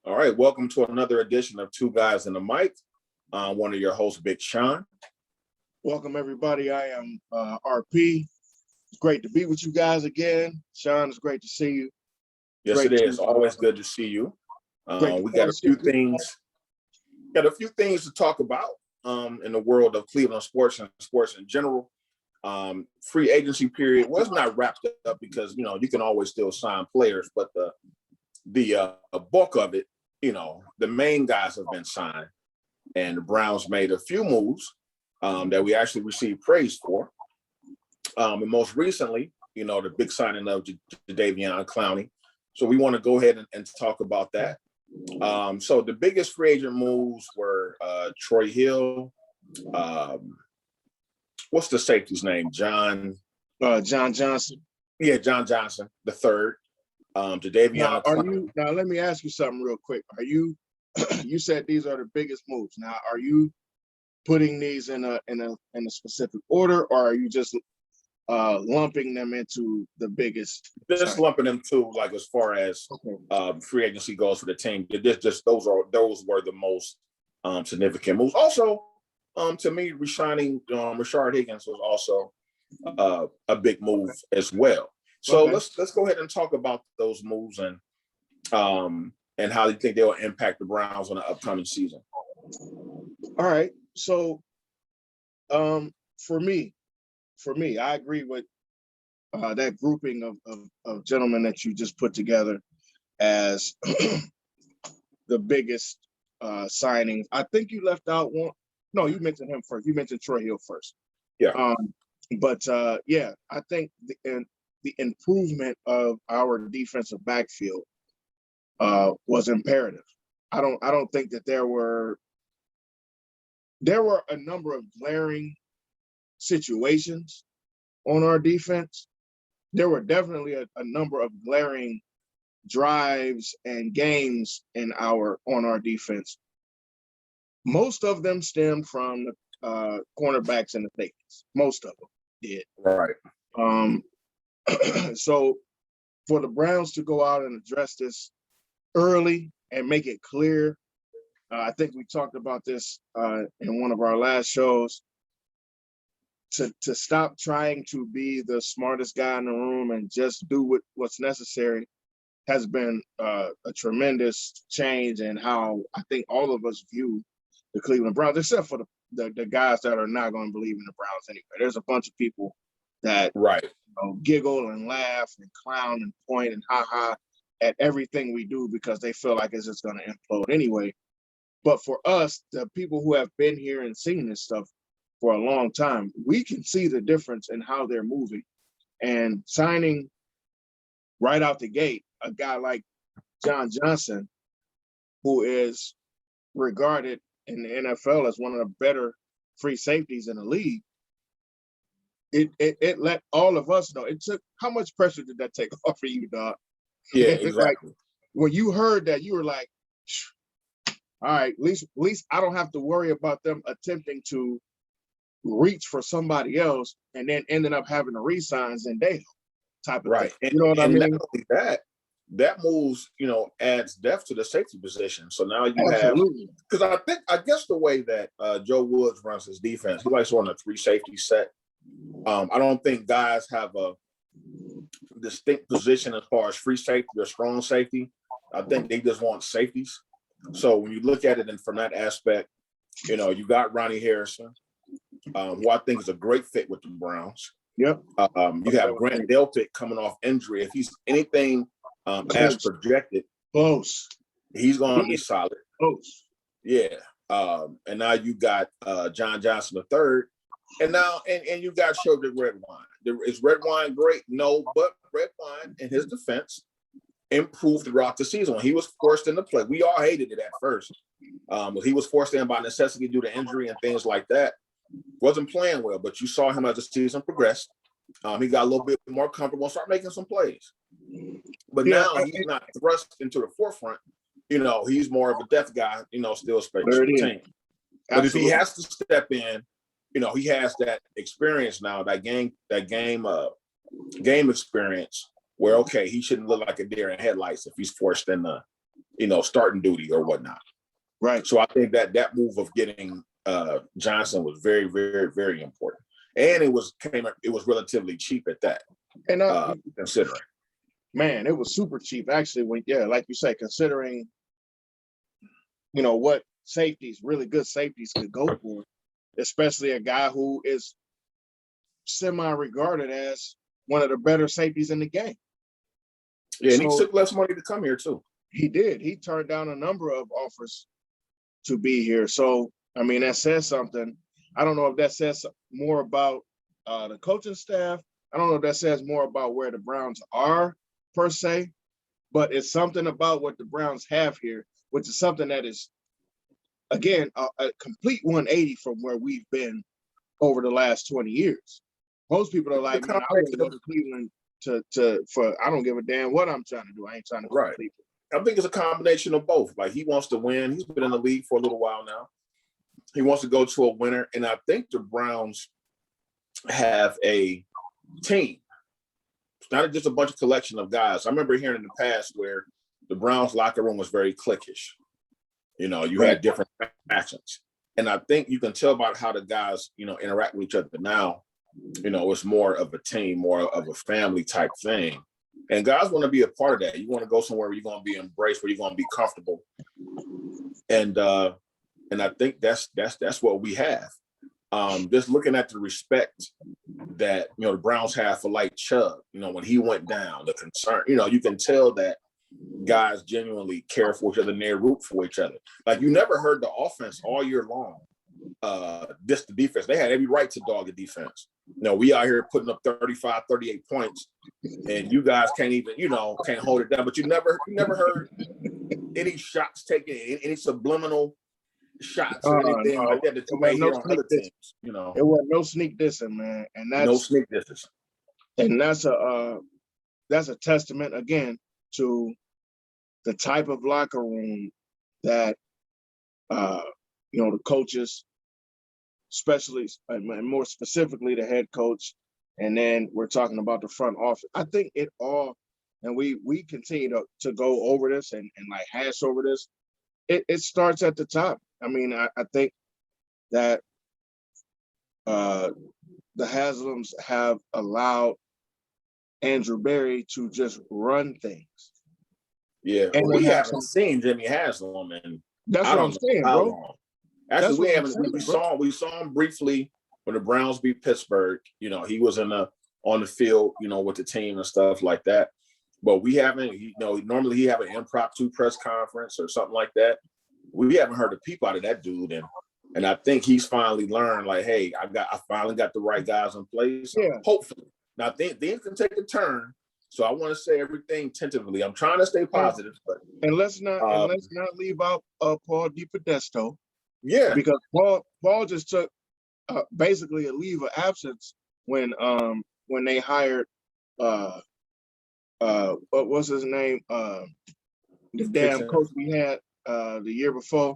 All right, welcome to another edition of Two Guys and a Mic. One of your hosts, Big Sean. Welcome, everybody. I am RP. It's great to be with you guys again. Sean, it's great to see you. Yes, it is. Always good to see you. We got a few things. Got a few things to talk about in the world of Cleveland sports and sports in general. Free agency period was not wrapped up because you can always still sign players, but the bulk of it, the main guys have been signed, and the Browns made a few moves that we actually received praise for. And most recently, the big signing of Jadeveon Clowney. So we want to go ahead and talk about that. So the biggest free agent moves were Troy Hill. What's the safety's name? John Johnson. Yeah, John Johnson, the third. Jadeveon Clowney. Now, let me ask you something real quick. Are you said these are the biggest moves. Now, are you putting these in a specific order, or are you just lumping them into the biggest? Just lumping them to, like, as far as free agency goes for the team. Those were the most significant moves. Also, to me, re-signing Rashard Higgins was also a big move as well. So let's go ahead and talk about those moves and how you think they will impact the Browns on the upcoming season. All right. So for me, I agree with that grouping of gentlemen that you just put together as the biggest signings. I think you left out one. No, you mentioned him first. You mentioned Troy Hill first. Yeah. I think the improvement of our defensive backfield was imperative. I don't think that there were a number of glaring situations on our defense. There were definitely a number of glaring drives and games on our defense. Most of them stemmed from the cornerbacks and the safeties. Most of them did. Right. So for the Browns to go out and address this early and make it clear, I think we talked about this in one of our last shows, to stop trying to be the smartest guy in the room and just do what's necessary has been a tremendous change in how I think all of us view the Cleveland Browns, except for the guys that are not going to believe in the Browns anyway. There's a bunch of people that giggle and laugh and clown and point and ha-ha at everything we do because they feel like it's just going to implode anyway. But for us, the people who have been here and seen this stuff for a long time, we can see the difference in how they're moving. And signing right out the gate a guy like John Johnson, who is regarded in the NFL as one of the better free safeties in the league, it let all of us know. It took, how much pressure did that take off of you, dog? Yeah, exactly. Like, when you heard that, you were like, all right, at least I don't have to worry about them attempting to reach for somebody else and then ending up having to re-sign Zendejo type of thing. And, you know what I mean? Not only that moves, adds depth to the safety position. So now you Absolutely. have, because I guess the way that Joe Woods runs his defense, he likes to run a 3 safety set. I don't think guys have a distinct position as far as free safety or strong safety. I think they just want safeties. So when you look at it and from that aspect, you got Ronnie Harrison, who I think is a great fit with the Browns. Yep. You have Grant Delpit coming off injury. If he's anything as projected, he's going to be solid. Yeah. And now you got John Johnson III. And now, and you got Showed Red Wine. Is Red Wine great? No, but Red Wine, in his defense, improved throughout the season. When he was forced into play, we all hated it at first. He was forced in by necessity due to injury and things like that. Wasn't playing well, but you saw him as the season progressed. He got a little bit more comfortable and started making some plays. But now he's not thrust into the forefront. He's more of a depth guy, still special team. But if he has to step in, he has that experience now, that game experience where, he shouldn't look like a deer in headlights if he's forced in starting duty or whatnot. Right. So I think that move of getting Johnson was very, very, very important, and it was relatively cheap at that. And considering, man, it was super cheap actually. Like you say, considering what safeties, really good safeties, could go for, especially a guy who is semi-regarded as one of the better safeties in the game. Yeah, and he took less money to come here too. He did. He turned down a number of offers to be here. So, I mean, that says something. I don't know if that says more about the coaching staff. I don't know if that says more about where the Browns are per se, but it's something about what the Browns have here, which is something that is, again, a complete 180 from where we've been over the last 20 years. Most people are like, man, I want to go to Cleveland for I don't give a damn what I'm trying to do. I ain't trying to go to Cleveland. I think it's a combination of both. Like, he wants to win. He's been in the league for a little while now. He wants to go to a winner. And I think the Browns have a team. It's not just a bunch of collection of guys. I remember hearing in the past where the Browns locker room was very cliquish. You had different factions. And I think you can tell about how the guys, interact with each other now. It's more of a team, more of a family type thing. And guys want to be a part of that. You want to go somewhere where you're going to be embraced, where you're going to be comfortable. And I think that's what we have. Just looking at the respect that, the Browns have for like Chubb, when he went down, the concern, you can tell that guys genuinely care for each other and they root for each other. Like, you never heard the offense all year long diss the defense. They had every right to dog the defense. We out here putting up 35, 38 points, and you guys can't even, can't hold it down. But you never heard any shots taken, any subliminal shots or anything like that you may hear on other teams. It was no sneak dissing, man, and that's no sneak disses. And that's a testament again to the type of locker room that the coaches, especially and more specifically the head coach, and then we're talking about the front office. I think it all, and we continue to go over this and like hash over this. It starts at the top. I mean, I think that the Haslams have allowed Andrew Berry to just run things. Yeah, and we haven't seen Jimmy Haslam, and that's what I'm saying, bro. Long. Actually, we haven't. We saw him briefly when the Browns beat Pittsburgh. He was on the field, with the team and stuff like that. But we haven't. Normally he have an impromptu press conference or something like that. We haven't heard a peep out of that dude, and I think he's finally learned. Like, hey, I finally got the right guys in place. Yeah. Hopefully, now things can take a turn. So I want to say everything tentatively. I'm trying to stay positive, but let's not leave out Paul DePodesta. Yeah, because Paul just took basically a leave of absence when they hired what was his name, the damn coach we had the year before.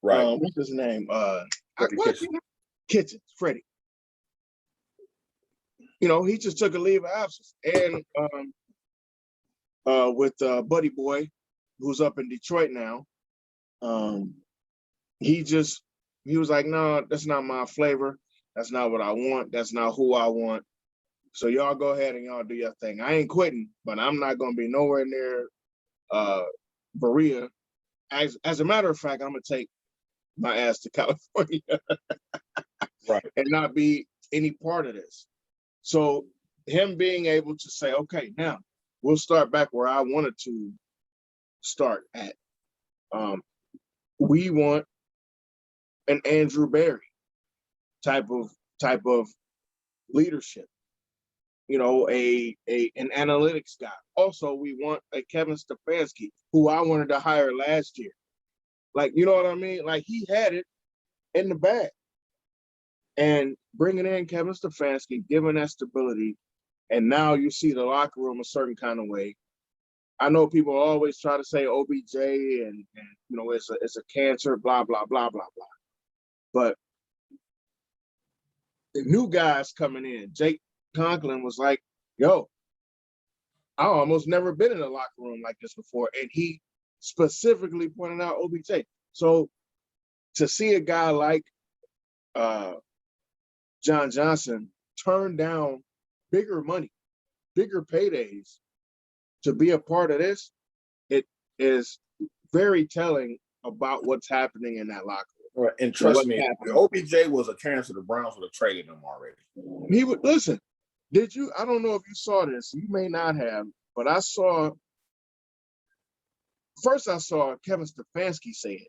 Right. What's his name? Kitchens. Freddie. He just took a leave of absence, and with Buddy Boy, who's up in Detroit now. He was like, no, that's not my flavor. That's not what I want. That's not who I want. So y'all go ahead and y'all do your thing. I ain't quitting, but I'm not going to be nowhere near Berea. As a matter of fact, I'm going to take my ass to California right, and not be any part of this. So him being able to say, okay, now we'll start back where I wanted to start at. We want an Andrew Berry type of leadership, an analytics guy. Also, we want a Kevin Stefanski, who I wanted to hire last year. Like, you know what I mean? Like, he had it in the bag. And bringing in Kevin Stefanski, giving that stability, and now you see the locker room a certain kind of way. I know people always try to say OBJ and it's a cancer, blah, blah, blah, blah, blah. But the new guys coming in, Jake Conklin was like, yo, I almost never been in a locker room like this before. And he specifically pointed out OBJ. So to see a guy like John Johnson turn down bigger money, bigger paydays to be a part of this, it is very telling about what's happening in that locker room. Right. And trust me, if OBJ was a cancer, the Browns would have traded him already. He would listen. Did you? I don't know if you saw this. You may not have, but I saw. First, I saw Kevin Stefanski say it.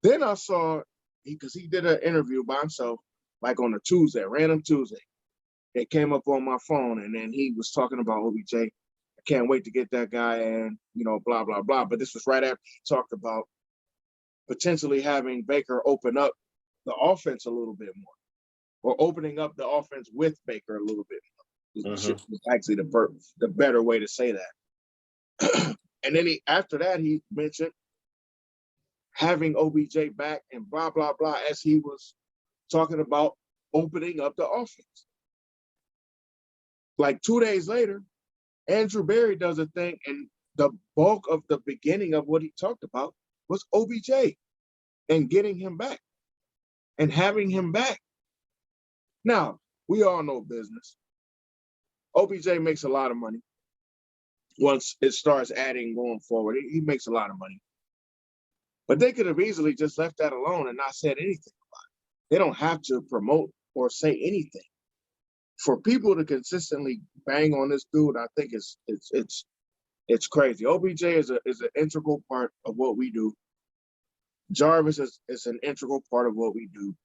Then I saw, because he did an interview by himself, like on a Tuesday, random Tuesday. It came up on my phone, and then he was talking about OBJ. I can't wait to get that guy in, blah, blah, blah. But this was right after he talked about potentially having Baker open up the offense a little bit more, or opening up the offense with Baker a little bit more. Mm-hmm. It's actually the better way to say that. And then after that, he mentioned having OBJ back and blah, blah, blah, as he was talking about opening up the offense. Like 2 days later, Andrew Berry does a thing, and the bulk of the beginning of what he talked about was OBJ and getting him back and having him back. Now, we all know business. OBJ makes a lot of money. Once it starts adding going forward, he makes a lot of money. But they could have easily just left that alone and not said anything about it. They don't have to promote or say anything. For people to consistently bang on this dude, I think it's crazy. OBJ is an integral part of what we do. Jarvis is an integral part of what we do.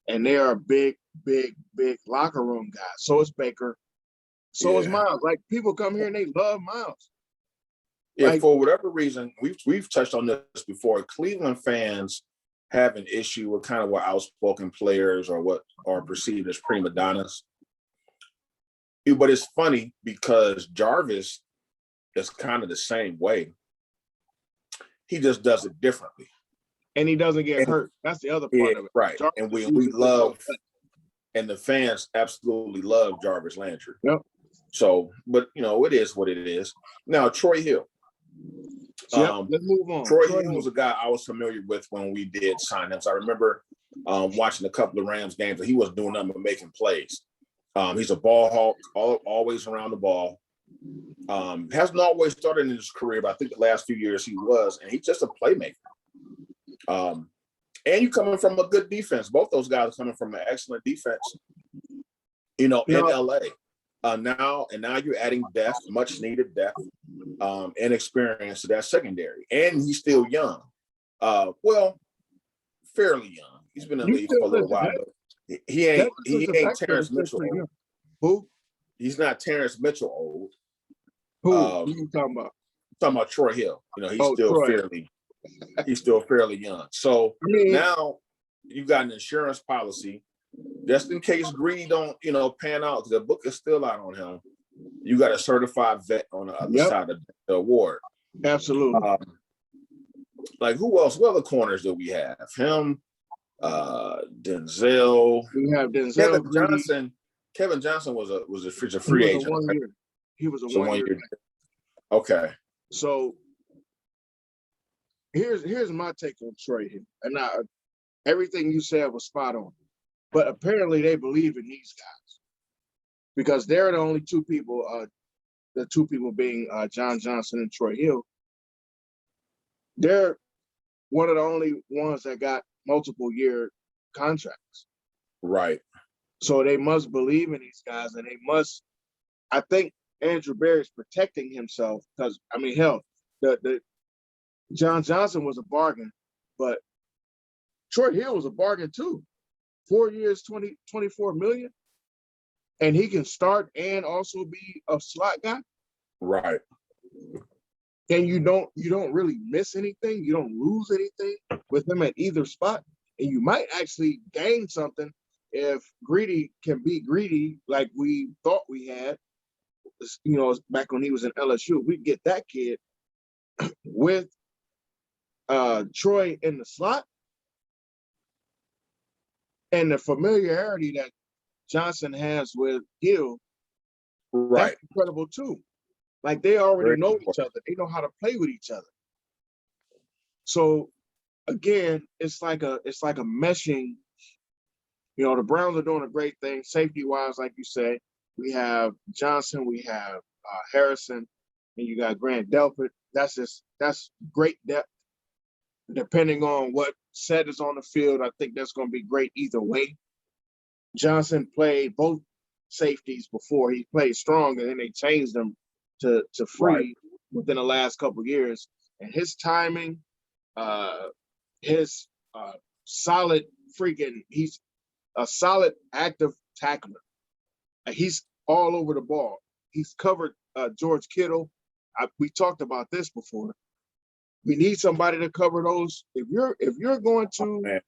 And they are big, big, big locker room guys. So is Baker. So is Miles. Like, people come here and they love Miles. Yeah, like, for whatever reason, we've touched on this before. Cleveland fans have an issue with kind of what outspoken players or what are perceived as prima donnas. But it's funny because Jarvis is kind of the same way. He just does it differently. And he doesn't get hurt. That's the other part of it. Right. Jarvis, and we love, and the fans absolutely love Jarvis Landry. Yep. So, but, it is what it is. Now, Troy Hill. Let's move on. Troy Hill was a guy I was familiar with when we did sign him. So I remember watching a couple of Rams games, and he wasn't doing nothing but making plays. He's a ball hawk, always around the ball. Hasn't always started in his career, but I think the last few years he was, and he's just a playmaker. And you coming from a good defense. Both those guys are coming from an excellent defense, in LA. Now you're adding depth, much needed depth, and experience to that secondary. And he's still young. Fairly young. He's been in the league for a little while. He ain't Terrence Mitchell old. Who? He's not Terrence Mitchell old. Who are you talking about? I'm talking about Troy Hill. He's still fairly young. So now you've got an insurance policy just in case Greedy don't, pan out, because the book is still out on him. You got a certified vet on the other side of the award. Absolutely. Like, who else? What other corners do we have? Him, Denzel. We have Denzel. Kevin Johnson was a free agent. He was a 1 year. Okay. So here's my take on Troy Hill. And everything you said was spot on. But apparently they believe in these guys because they're the only two people, the two people being John Johnson and Troy Hill. They're one of the only ones that got multiple year contracts. Right. So they must believe in these guys, and I think Andrew Berry's protecting himself because, the John Johnson was a bargain, but Troy Hill was a bargain too. 4 years, 24 million, and he can start and also be a slot guy. Right. And you don't really miss anything. You don't lose anything with him at either spot. And you might actually gain something if Greedy can be Greedy like we thought we had, back when he was in LSU. We get that kid with Troy in the slot. And the familiarity that Johnson has with Hill, right, that's incredible too. Like they already know each other. They know how to play with each other. So again, it's like a meshing. You know, the Browns are doing a great thing safety wise, like you say. We have Johnson, we have Harrison, and you got Grant Delpit. That's great depth. Depending on what set is on the field, I think that's going to be great either way. Johnson played both safeties before. He played strong, and then they changed him to free within the last couple of years. And his timing, his solid he's a solid active tackler. He's all over the ball. He's covered George Kittle. We talked about this before. We need somebody to cover those. If you're going to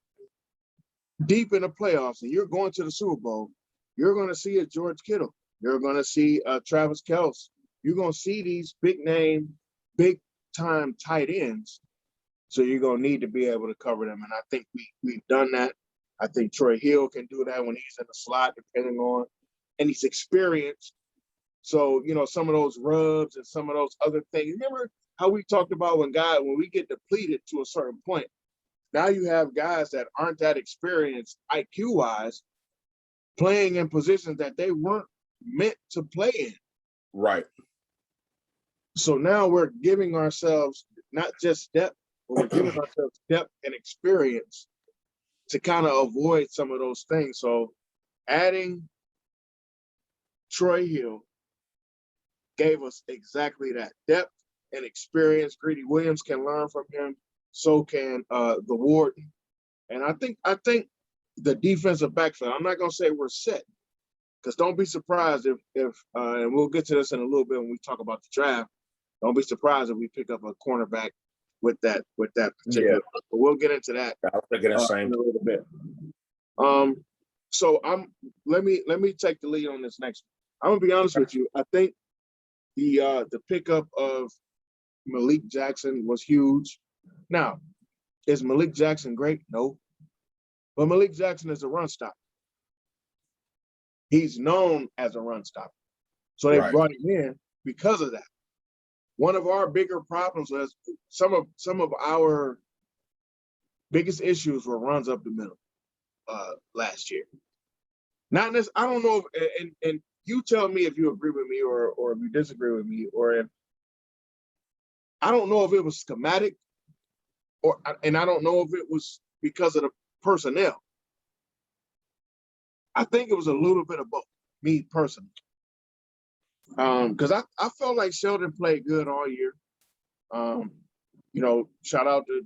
deep in the playoffs and you're going to the Super Bowl, you're going to see a George Kittle. You're going to see Travis Kelce. You're going to see these big name, big time tight ends. So you're going to need to be able to cover them. And I think we've done that. I think Troy Hill can do that when he's in the slot, depending on, and he's experienced. So, you know, some of those rubs and some of those other things. Remember how we talked about when we get depleted to a certain point, now you have guys that aren't that experienced IQ-wise playing in positions that they weren't meant to play in. Right. So now we're giving ourselves not just depth, but we're giving ourselves depth and experience to kind of avoid some of those things. So adding Troy Hill gave us exactly that depth and experience. Greedy Williams can learn from him. So can the Warden. And I think the defensive backfield, I'm not going to say we're set, because don't be surprised if and we'll get to this in a little bit when we talk about the draft, don't be surprised if we pick up a cornerback with that particular. Yeah. But we'll get into that I think in a little bit. So let me take the lead on this next one. I'm gonna be honest with you. I think the pickup of Malik Jackson was huge. Now, is Malik Jackson great? No. But Malik Jackson is a run stopper. He's known as a run stopper. So they brought him in because of that. One of our bigger problems was some of our biggest issues were runs up the middle last year. Not this, I don't know if, and you tell me if you agree with me or if you disagree with me, or if I don't know if it was schematic, and I don't know if it was because of the personnel. I think it was a little bit of both, me personally. Because I felt like Sheldon played good all year. You know, shout out to,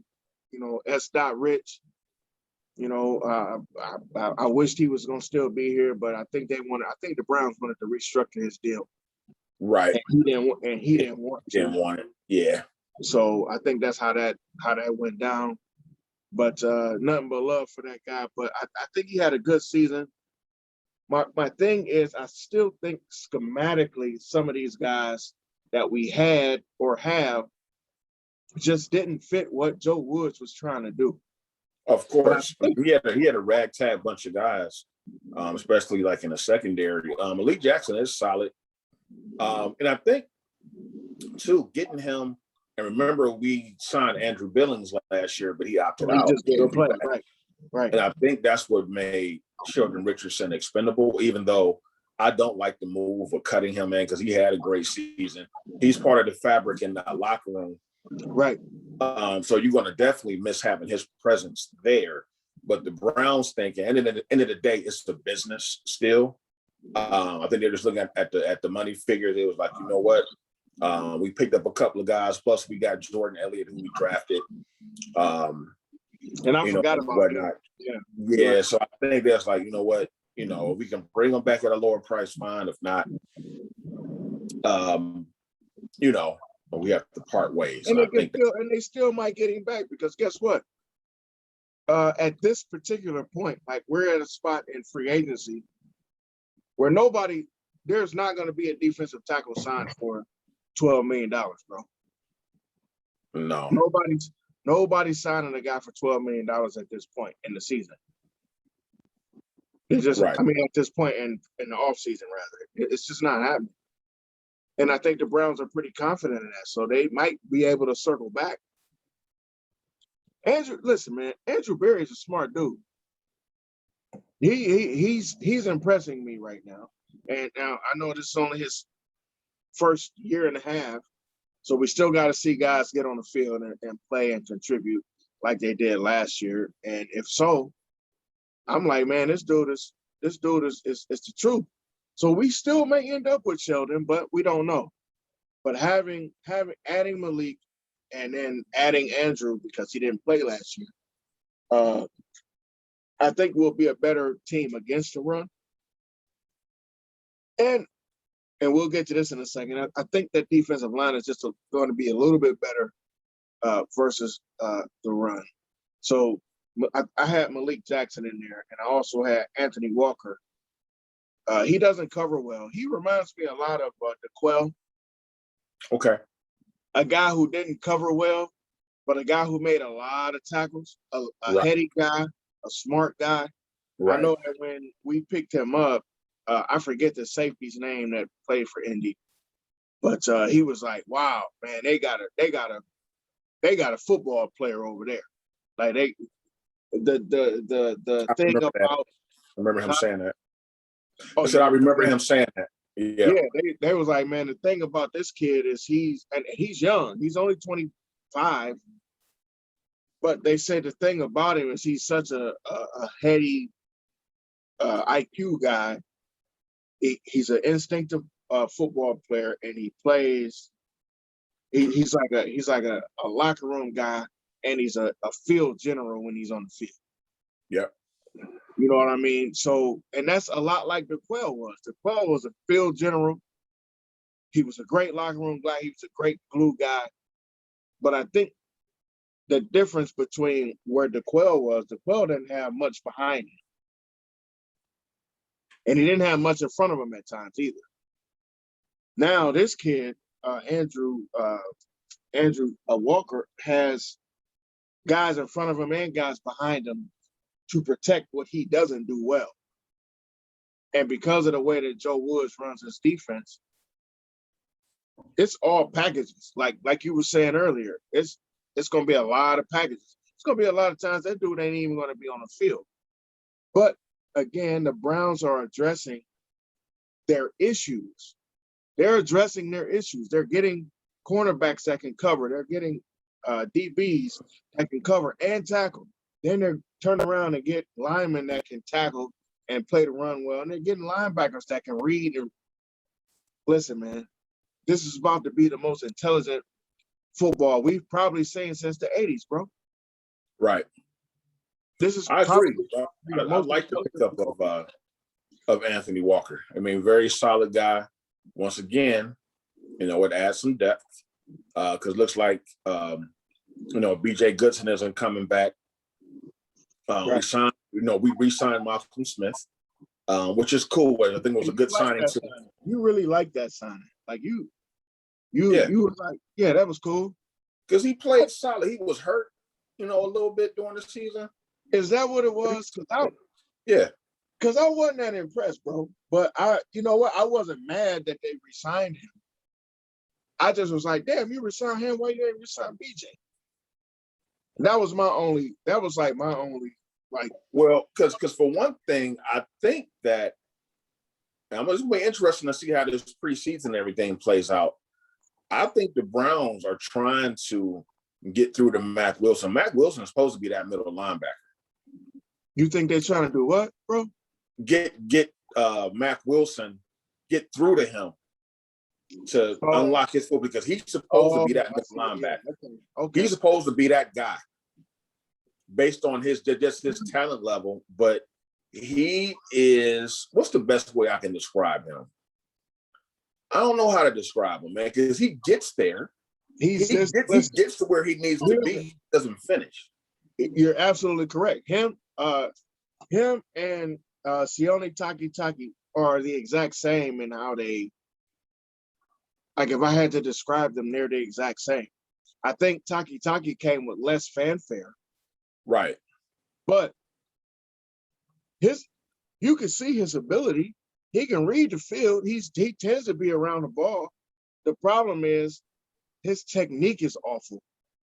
you know, S. Rich. You know, I wished he was going to still be here, but I think the Browns wanted to restructure his deal. Right. And he didn't want to. Didn't want it. Yeah. So I think that's how that went down. But nothing but love for that guy. But I think he had a good season. My thing is, I still think schematically some of these guys that we had or have just didn't fit what Joe Woods was trying to do. Of course, he had a ragtag bunch of guys, especially like in the secondary. Malik Jackson is solid, and I think too getting him. And remember, we signed Andrew Billings last year, but he opted out. Just didn't play. Right. And I think that's what made Sheldon Richardson expendable, even though I don't like the move of cutting him in because he had a great season. He's part of the fabric in the locker room. Right. So you're going to definitely miss having his presence there. But the Browns thinking, and at the end of the day, it's the business still. I think they're just looking at the money figures. It was like, you know what? We picked up a couple of guys, plus we got Jordan Elliott, who we drafted. And I forgot about that. Yeah. So I think that's like, you know what? You know, we can bring them back at a lower price, fine. If not, you know, we have to part ways. And they still might get him back, because guess what? At this particular point, like we're at a spot in free agency where there's not going to be a defensive tackle signed for $12 million, bro. No. Nobody's signing a guy for $12 million at this point in the season. It's just, right. I mean, at this point in the off season, rather, it's just not happening. And I think the Browns are pretty confident in that. So they might be able to circle back. Listen, man, Andrew Berry is a smart dude. He's impressing me right now. And now I know this is only his first year and a half. So we still got to see guys get on the field and play and contribute like they did last year. And if so, I'm like, man, this dude is the truth. So we still may end up with Sheldon, but we don't know. But adding Malik and then adding Andrew because he didn't play last year, I think we'll be a better team against the run. And we'll get to this in a second. I think that defensive line is just going to be a little bit better versus the run. So I had Malik Jackson in there, and I also had Anthony Walker. He doesn't cover well. He reminds me a lot of DeQuell. Okay. A guy who didn't cover well, but a guy who made a lot of tackles, a Right. heady guy, a smart guy. Right. I know that when we picked him up, I forget the safety's name that played for Indy, but he was like, "Wow, man, they got a football player over there." Like the thing about I remember him saying that. Oh, I said I remember him saying that. Yeah. They was like, man, the thing about this kid is he's young. He's only 25. But they said the thing about him is he's such a heady IQ guy. He's an instinctive football player, and he plays. He's like a locker room guy, and he's a field general when he's on the field. Yeah. You know what I mean? So, and that's a lot like DeQuell was. DeQuell was a field general. He was a great locker room guy. He was a great glue guy. But I think the difference between where DeQuell didn't have much behind him. And he didn't have much in front of him at times either. Now, this kid, Andrew Walker, has guys in front of him and guys behind him to protect what he doesn't do well. And because of the way that Joe Woods runs his defense, it's all packages. Like you were saying earlier, it's going to be a lot of packages. It's going to be a lot of times that dude ain't even going to be on the field. But again, the Browns are addressing their issues. They're addressing their issues. They're getting cornerbacks that can cover. They're getting DBs that can cover and tackle. Then they're turning around and get linemen that can tackle and play the run well. And they're getting linebackers that can read. And listen, man, this is about to be the most intelligent football we've probably seen since the 80s, bro. Right. I agree. I like the pickup of Anthony Walker. I mean, very solid guy. Once again, it adds some depth because it looks like, B.J. Goodson isn't coming back. Right. We re-signed Malcolm Smith, which is cool. I think it was a good signing. You really like that signing. Like you were like, yeah, that was cool. Because he played solid. He was hurt, a little bit during the season. Is that what it was? Yeah. Because I wasn't that impressed, bro. But you know what? I wasn't mad that they re-signed him. I just was like, damn, you re-signed him. Why you didn't re-sign BJ? That was my only. Well, because for one thing, I think that it's going to be interesting to see how this preseason and everything plays out. I think the Browns are trying to get through to Mack Wilson. Mack Wilson is supposed to be that middle linebacker. You think they're trying to do what, bro? Get Mack Wilson, get through to him to unlock his foot because he's supposed to be that middle linebacker. Okay. He's supposed to be that guy based on his talent level, but he is, what's the best way I can describe him? I don't know how to describe him, man, because he gets there. He gets to where he needs to be. He doesn't finish. You're absolutely correct. Him and Sione Takitaki are the exact same in how they, like if I had to describe them, they're the exact same. I think Takitaki came with less fanfare. Right. But you can see his ability. He can read the field. He tends to be around the ball. the problem is his technique is awful.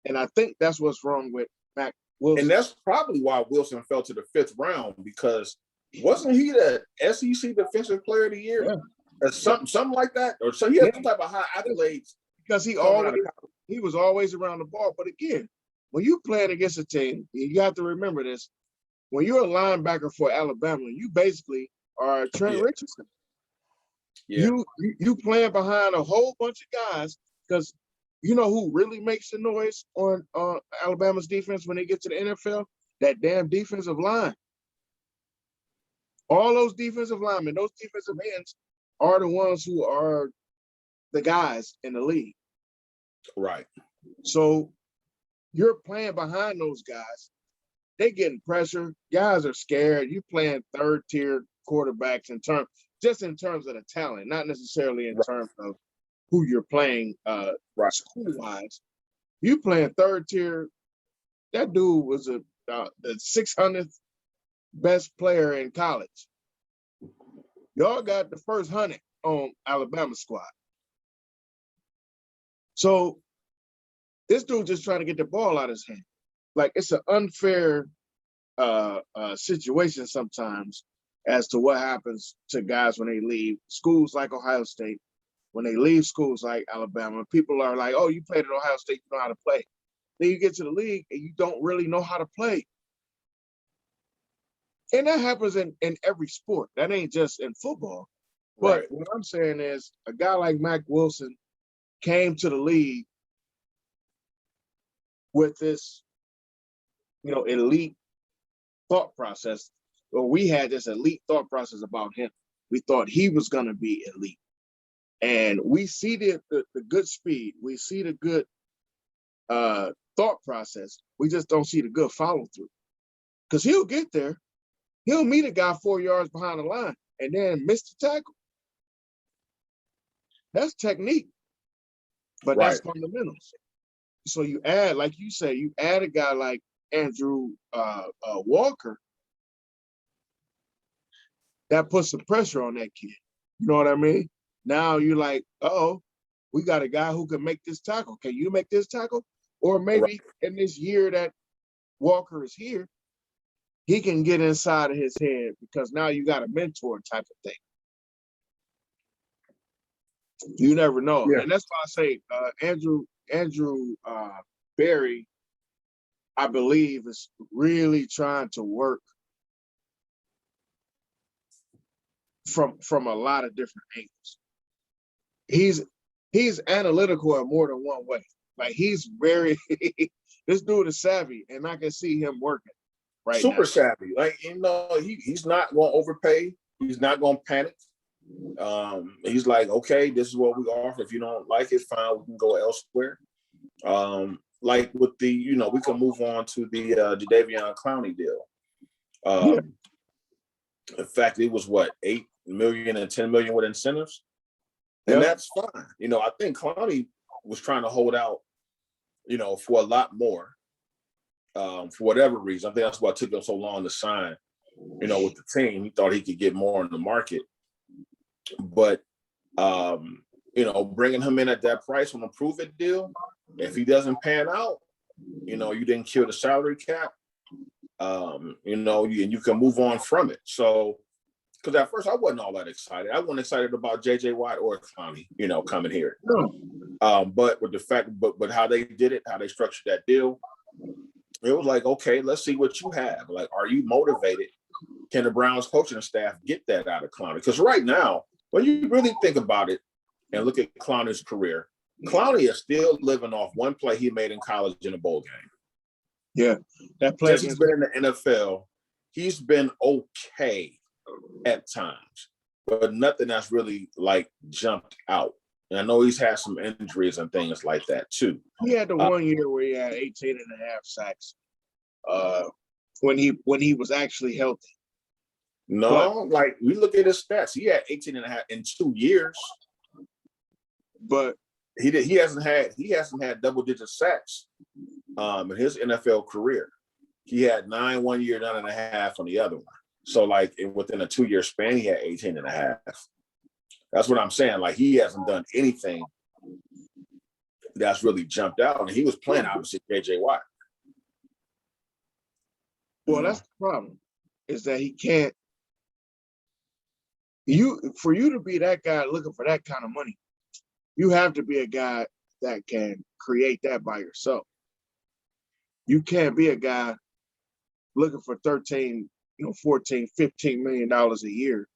And I think that's what's wrong with Mac Wilson. And that's probably why Wilson fell to the 5th round, because wasn't he the SEC Defensive Player of the Year? Yeah. Or something like that? Or so he had some type of high accolades. Because he was always around the ball. But again, when you playing against a team, you have to remember this. When you're a linebacker for Alabama, you basically are Trent Richardson. Yeah. You playing behind a whole bunch of guys, because you know who really makes the noise on Alabama's defense when they get to the NFL? That damn defensive line. All those defensive linemen, those defensive ends are the ones who are the guys in the league. Right. So you're playing behind those guys. They getting pressure. Guys are scared. You playing third-tier quarterbacks in terms of the talent, not necessarily in terms of who you're playing school-wise. You playing third-tier. That dude was the 600th best player in college. Y'all got the first 100 on Alabama squad. So this dude just trying to get the ball out of his hand. Like, it's an unfair situation sometimes as to what happens to guys when they leave schools like Ohio State, when they leave schools like Alabama. People are like, oh, you played at Ohio State, you know how to play. Then you get to the league and you don't really know how to play. And that happens in every sport. That ain't just in football. But what I'm saying is a guy like Mac Wilson came to the league with this, elite thought process. Or we had this elite thought process about him. We thought he was going to be elite. And we see the good speed. We see the good thought process. We just don't see the good follow through. Because he'll get there. He'll meet a guy 4 yards behind the line and then miss the tackle. That's technique. But that's fundamentals. So you add, like you say, you add a guy like Andrew Walker, that puts some pressure on that kid. You know what I mean? Now you're like, we got a guy who can make this tackle. Can you make this tackle? Or maybe in this year that Walker is here, he can get inside of his head, because now you got a mentor type of thing. You never know. Yeah. And that's why I say Andrew Berry, I believe, is really trying to work from a lot of different angles. He's analytical in more than one way. Like, he's very this dude is savvy, and I can see him working super savvy. Like, he's not going to overpay. He's not going to panic. He's like, okay, this is what we offer. If you don't like it, fine, we can go elsewhere. Like with the, we can move on to the Jadeveon Clowney deal. In fact, it was what, $8 million and $10 million with incentives, and that's fine. I think Clowney was trying to hold out, for a lot more. For whatever reason, I think that's why it took him so long to sign. With the team, he thought he could get more in the market. But, bringing him in at that price on a prove-it deal, if he doesn't pan out, you didn't kill the salary cap, and you can move on from it. So, because at first I wasn't all that excited. I wasn't excited about J.J. Watt or Clowney, coming here. But with the fact, but how they did it, how they structured that deal, it was like, okay, let's see what you have. Like, are you motivated? Can the Browns coaching staff get that out of Clowney? Because right now, when you really think about it and look at Clowney's career, Clowney is still living off one play he made in college in a bowl game. Yeah, that play. Since he's been in the NFL, he's been okay at times, but nothing that's really like jumped out. And I know he's had some injuries and things like that too. He had the 1 year where he had 18 and a half sacks when he was actually healthy. No, like we look at his stats. He had 18 and a half in 2 years. But he hasn't had double-digit sacks in his NFL career. He had 9 1 year, 9.5 on the other one. So like within a 2-year span, he had 18 and a half. That's what I'm saying. Like, he hasn't done anything that's really jumped out. And he was playing obviously JJ Watt. Well, that's the problem, is that he can't. For you to be that guy looking for that kind of money, you have to be a guy that can create that by yourself. You can't be a guy looking for 13, 14, $15 million a year,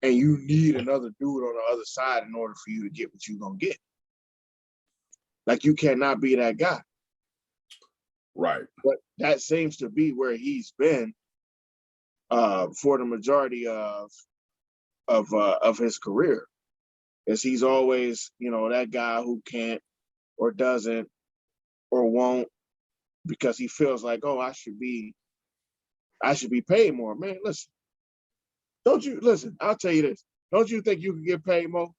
and you need another dude on the other side in order for you to get what you're gonna get. Like, you cannot be that guy. Right. But that seems to be where he's been for the majority of his career. Is he's always, that guy who can't or doesn't or won't, because he feels like, oh, I should be paid more. Man, listen. I'll tell you this. Don't you think you can get paid more?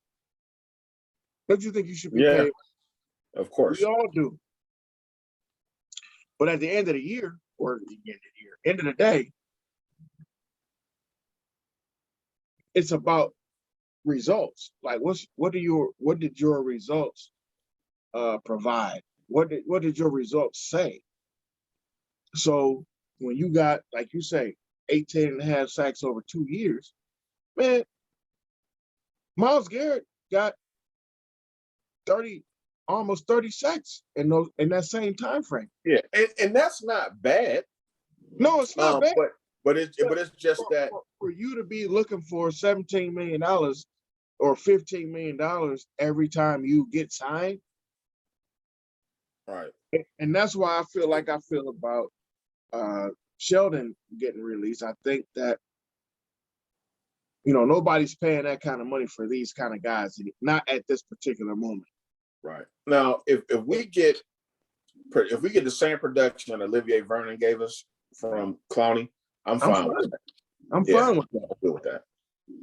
Don't you think you should be paid? Of course. We all do. But at the end of the year, or end of the day, it's about results. Like, what did your results provide? What did your results say? So when you got, like you say, 18.5 sacks over 2 years, man, Myles Garrett got almost 30 sacks in that same time frame. Yeah, and that's not bad. No, it's not bad. But it's just that for you to be looking for $17 million or $15 million every time you get signed. Right. And that's why I feel like I feel about Sheldon getting released. I think that, nobody's paying that kind of money for these kind of guys, not at this particular moment. Right. Now, if we get the same production that Olivier Vernon gave us from Clowney, I'm fine with that. I'm fine with that. I'm good with that.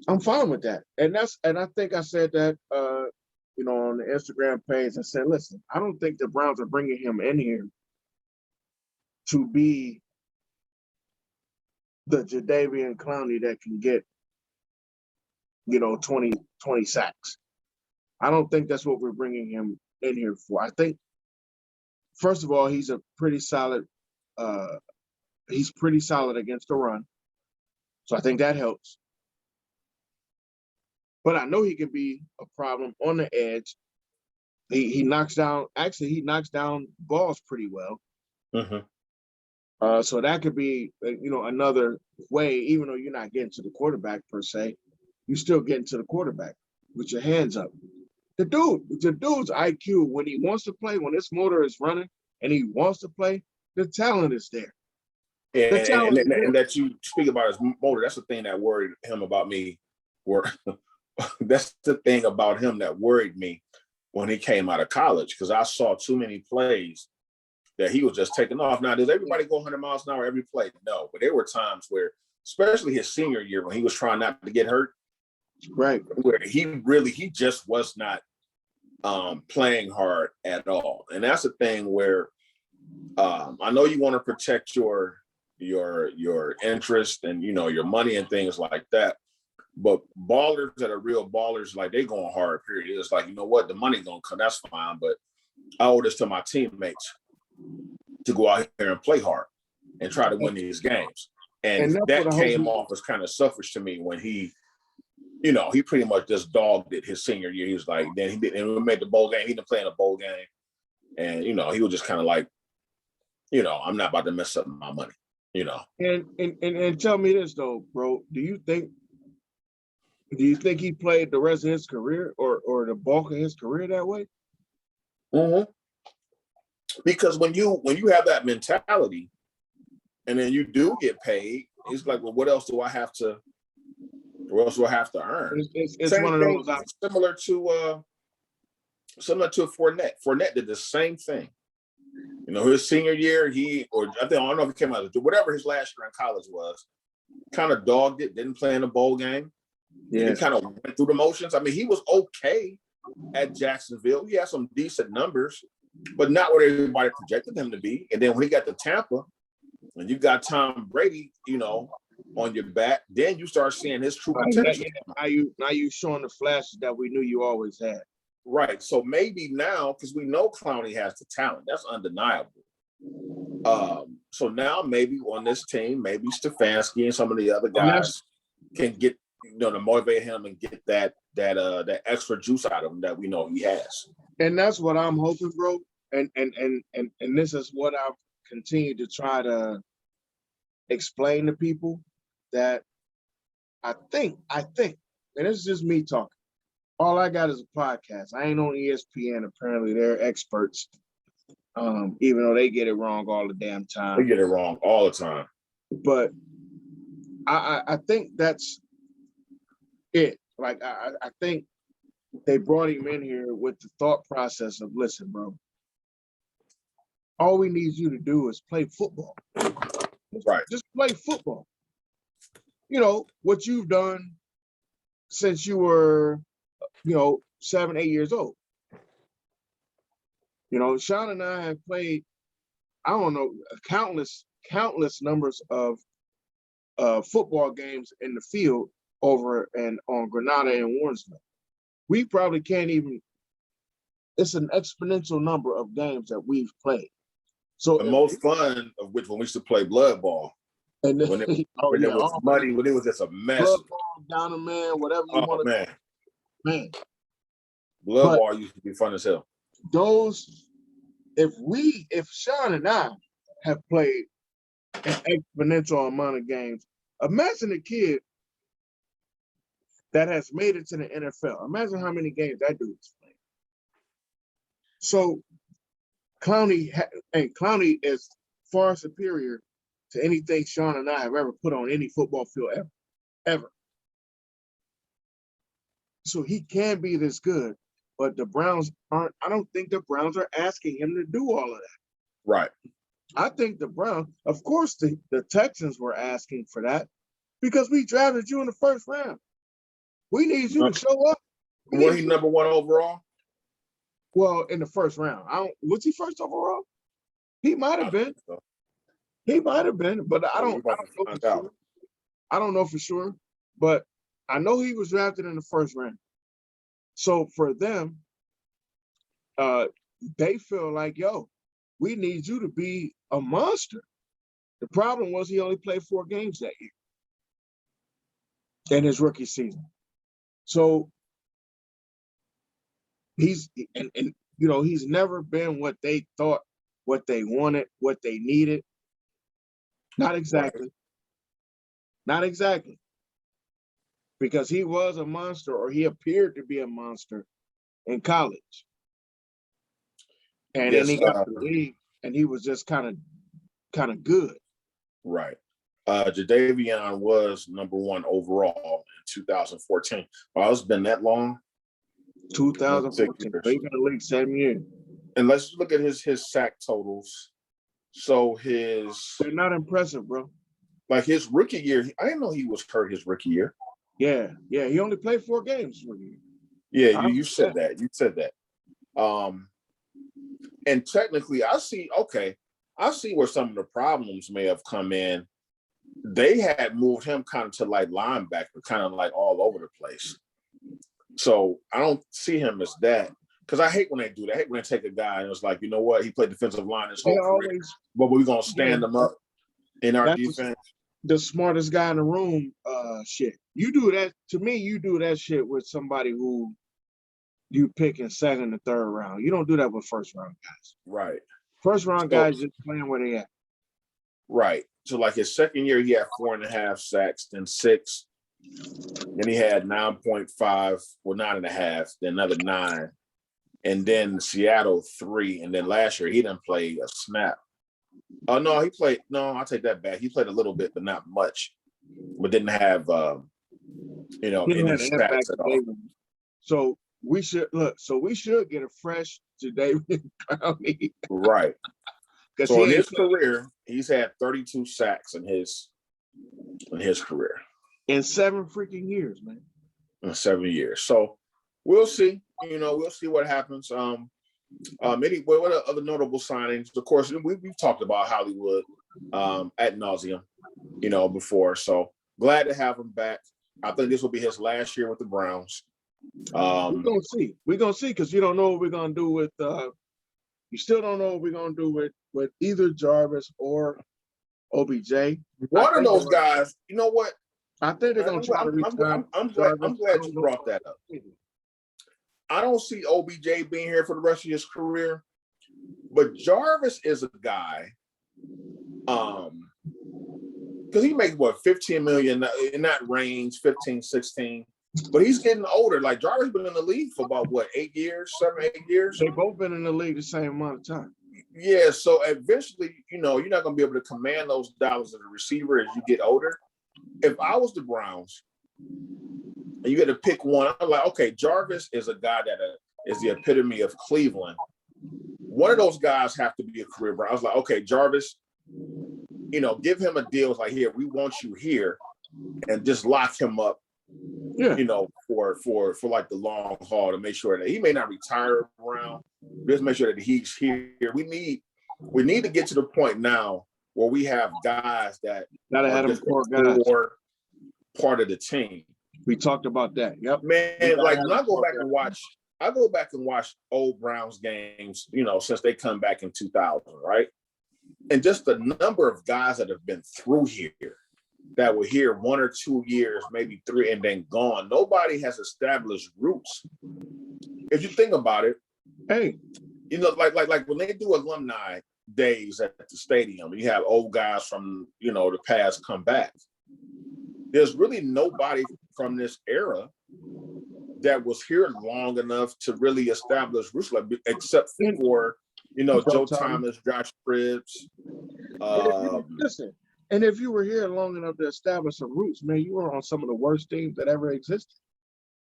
I'm fine with that. And I think I said that on the Instagram page. I said, listen, I don't think the Browns are bringing him in here to be the Jadeveon Clowney that can get 20 sacks. I don't think that's what we're bringing him in here for. I think, first of all, he's a pretty solid. He's pretty solid against the run, so I think that helps. But I know he can be a problem on the edge. He knocks down balls pretty well. Mm-hmm. So that could be another way. Even though you're not getting to the quarterback per se, you still getting to the quarterback with your hands up. The dude's IQ, when he wants to play, when his motor is running and he wants to play, the talent is there. And that you speak about his motor, that's the thing that worried him about me. That's the thing about him that worried me when he came out of college, because I saw too many plays that he was just taking off. Now, does everybody go 100 miles an hour every play? No, but there were times where, especially his senior year, when he was trying not to get hurt, right, where he just was not playing hard at all. And that's the thing where I know you want to protect your interest and your money and things like that, but ballers that are real ballers, like, they going hard, period. It's like, what, the money gonna come, that's fine, but I owe this to my teammates to go out here and play hard and try to win these games. And that came off as kind of selfish to me when he pretty much just dogged it his senior year. He was like, then we made the bowl game. He didn't play in a bowl game. And, he was just kind of like, I'm not about to mess up my money, And tell me this though, bro, do you think he played the rest of his career or the bulk of his career that way? Mm-hmm. Because when you have that mentality and then you do get paid, it's like, well, what else do I have to earn? It's one of those similar to Fournette. Fournette did the same thing. His senior year, I don't know if he came out of whatever his last year in college was, kind of dogged it, didn't play in a bowl game. Yeah. He kind of went through the motions. I mean, he was okay at Jacksonville. He had some decent numbers, but not what everybody projected him to be. And then when he got to Tampa, and you got Tom Brady, on your back, then you start seeing his true potential. Now you showing the flashes that we knew you always had. Right. So maybe now, because we know Clowney has the talent, that's undeniable. So now maybe on this team, maybe Stefanski and some of the other guys can get, to motivate him and get that extra juice out of him that we know he has. And that's what I'm hoping, bro. And this is what I've continued to try to explain to people, that I think, and it's just me talking. All I got is a podcast. I ain't on ESPN. Apparently, they're experts, even though they get it wrong all the damn time. They get it wrong all the time. But I think that's it. Like, I think they brought him in here with the thought process of, listen, bro, all we need you to do is play football. Right. Just play football. You know, what you've done since you were, 7, 8 years old. Sean and I have played, I don't know, countless numbers of football games in the field over and on Granada and Warrensville. We probably can't even, it's an exponential number of games that we've played. So the most fun of which when we used to play blood ball. And then, when it was muddy, when it was just a mess. Blood ball, down the man, whatever you want to do. Man. Blood ball used to be fun as hell. If Sean and I have played an exponential amount of games, imagine a kid that has made it to the NFL. Imagine how many games that dude is playing. So Clowney is far superior to anything Sean and I have ever put on any football field ever. So he can be this good, but the Browns aren't. I don't think the Browns are asking him to do all of that. Right. I think the Browns, of course, the Texans were asking for that because we drafted you in the first round. We need you to show up. Was he number 1 overall? Well, in the first round. Was he first overall? He might have been. He might have been, but I don't know for sure. I don't know for sure, but I know he was drafted in the first round. So for them, they feel like, yo, we need you to be a monster. The problem was he only played 4 games that year in his rookie season. So he's never been what they thought, what they wanted, what they needed. Not exactly. Not exactly. Because he was a monster, or he appeared to be a monster in college. And then he got to the league, and he was just kind of good. Right. Jadeveon was number 1 overall in 2014. Well, it's been that long. 2014. He's been in the league 7 years. And let's look at his sack totals. So they're not impressive, bro. Like his rookie year, I didn't know he was hurt his rookie year. Yeah. He only played 4 games rookie year. Yeah, you said that. You said that. And technically, I see where some of the problems may have come in. They had moved him kind of to like linebacker, kind of like all over the place. So I don't see him as that. Because I hate when they do that. I hate when they take a guy and it's like, you know what? He played defensive line his whole career, but we're going to stand him up in our defense. The smartest guy in the room shit. You do that, to me, you do that shit with somebody who you pick in 2nd and 3rd round. You don't do that with 1st round guys. Right. 1st round guys just playing where they at. Right. So like his 2nd year, he had 4.5 sacks, then 6. Then he had 9.5, 9.5, then another 9. And then Seattle 3. And then last year he didn't play a snap. Oh no, he played. No, I take that back. He played a little bit, but not much. But didn't have any stats at all. So we should get a fresh Jadeveon Clowney. Right. So in his career, he's had 32 sacks in his career. In 7 freaking years, man. In 7 years. So we'll see. We'll see what happens. What are other notable signings? Of course, we've talked about Hollywood ad nauseum, before. So glad to have him back. I think this will be his last year with the Browns. We're gonna see. We're gonna see because you don't know what we're gonna do with. You still don't know what we're gonna do with either Jarvis or OBJ. One of those guys. You know what? I think they're gonna try to retire. I'm glad you brought that up. I don't see OBJ being here for the rest of his career, but Jarvis is a guy. Because he makes what 15 million in that range, 15, 16. But he's getting older. Like Jarvis been in the league for about what 8 years, 7, 8 years. They both been in the league the same amount of time. Yeah, so eventually, you're not going to be able to command those dollars as a receiver as you get older. If I was the Browns, and you get to pick one, I'm like, okay, Jarvis is a guy that is the epitome of Cleveland. One of those guys have to be a career Brown. I was like, okay, Jarvis, give him a deal. It's like, here, we want you here, and just lock him up. Yeah. For like the long haul to make sure that he may not retire around. Just make sure that he's here. We need to get to the point now where we have guys that gotta have them core guys part of the team. We talked about that. Yep. Man, like when I go back and watch old Browns games, since they come back in 2000, right? And just the number of guys that have been through here that were here 1 or 2 years, maybe 3, and then gone. Nobody has established roots. If you think about it, hey, like when they do alumni days at the stadium, you have old guys from the past come back. There's really nobody from this era that was here long enough to really establish roots, except for Joe Thomas, Josh Cribbs. Listen. And if you were here long enough to establish some roots, man, you were on some of the worst teams that ever existed.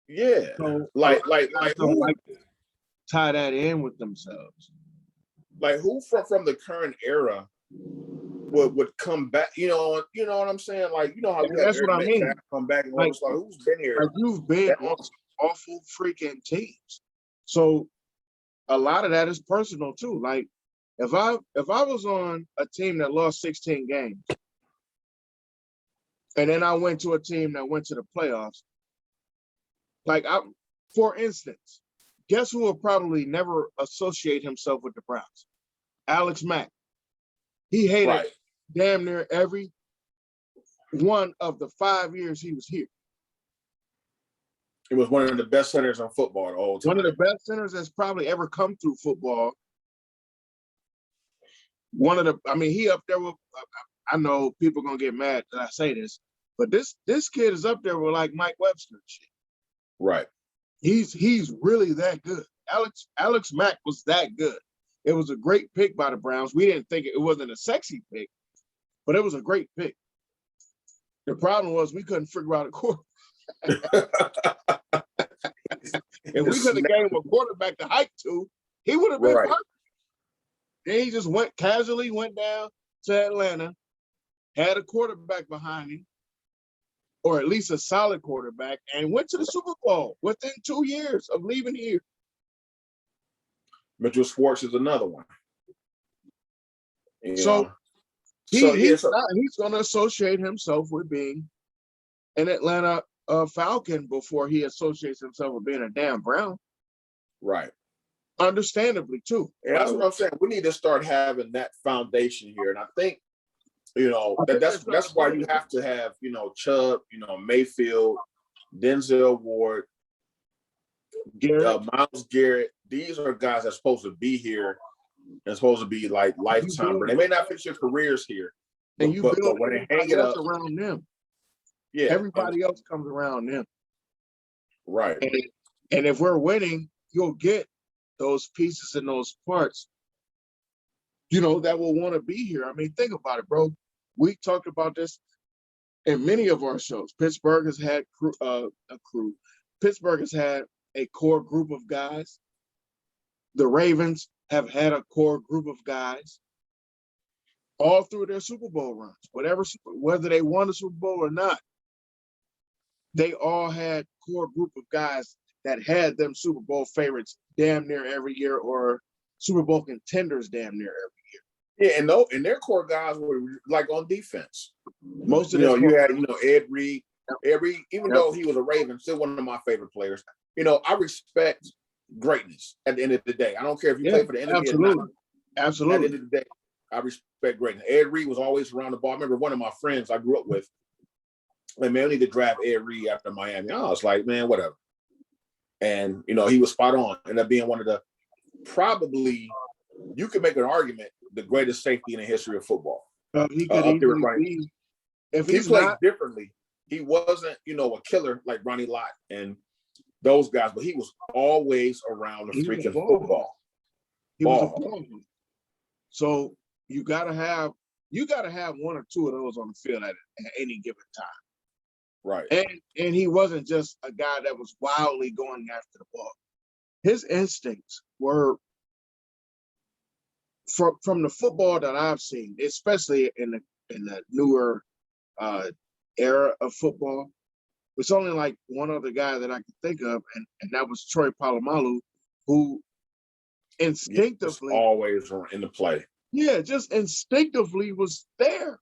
Yeah, so, like who tie that in with themselves? Like who from the current era would come back? You know what I'm saying? Like how that's what I mean. Come back and like who's been here? Like you've been on some awful freaking teams, so a lot of that is personal too. Like if I was on a team that lost 16 games. And then I went to a team that went to the playoffs. For instance, guess who will probably never associate himself with the Browns? Alex Mack. He hated damn near every one of the 5 years he was here. He was one of the best centers in football the whole time. One of the best centers that's probably ever come through football. He up there with, I know people gonna get mad that I say this, but this kid is up there with like Mike Webster and shit. Right. He's really that good. Alex Mack was that good. It was a great pick by the Browns. We didn't think it wasn't a sexy pick, but it was a great pick. The problem was we couldn't figure out a quarterback. If we could have gave him a quarterback to hike to, he would have been perfect. Then he just went down to Atlanta, had a quarterback behind him, or at least a solid quarterback, and went to the Super Bowl within 2 years of leaving here. Mitchell Schwartz is another one. He's going to associate himself with being an Atlanta Falcon before he associates himself with being a damn Brown. Right. Understandably, too. And that's what I'm saying. We need to start having that foundation here. And I think, that's why you have to have, Chubb, Mayfield, Denzel Ward, Myles Garrett. These are guys that's supposed to be here and supposed to be like lifetime. But they may not finish their careers here. And you build when they hang it up around them. Yeah. Everybody else comes around them. Right. And if we're winning, you'll get those pieces and those parts, that will want to be here. I mean, think about it, bro. We talked about this in many of our shows. Pittsburgh has had a crew. Pittsburgh has had a core group of guys. The Ravens have had a core group of guys all through their Super Bowl runs. Whether they won the Super Bowl or not, they all had core group of guys that had them Super Bowl favorites damn near every year, or Super Bowl contenders damn near every year. Yeah, and their core guys were like on defense. Most of you had Ed Reed. Even though he was a Raven, still one of my favorite players. I respect greatness at the end of the day. I don't care if you play for the enemy or not. Absolutely. At the end of the day, I respect greatness. Ed Reed was always around the ball. I remember one of my friends I grew up with, like, man, we need to draft Ed Reed after Miami. I was like, man, whatever. And, he was spot on. Ended up being one of the, probably, you could make an argument, the greatest safety in the history of football. He could easily be. If he played differently, he wasn't, a killer like Ronnie Lott and those guys, but he was always around the freaking football. He was a ball. So you gotta have one or two of those on the field at any given time. Right. And he wasn't just a guy that was wildly going after the ball. His instincts were from the football that I've seen, especially in the newer era of football. It's only like one other guy that I can think of, and that was Troy Polamalu, who instinctively always in the play. Yeah, just instinctively was there.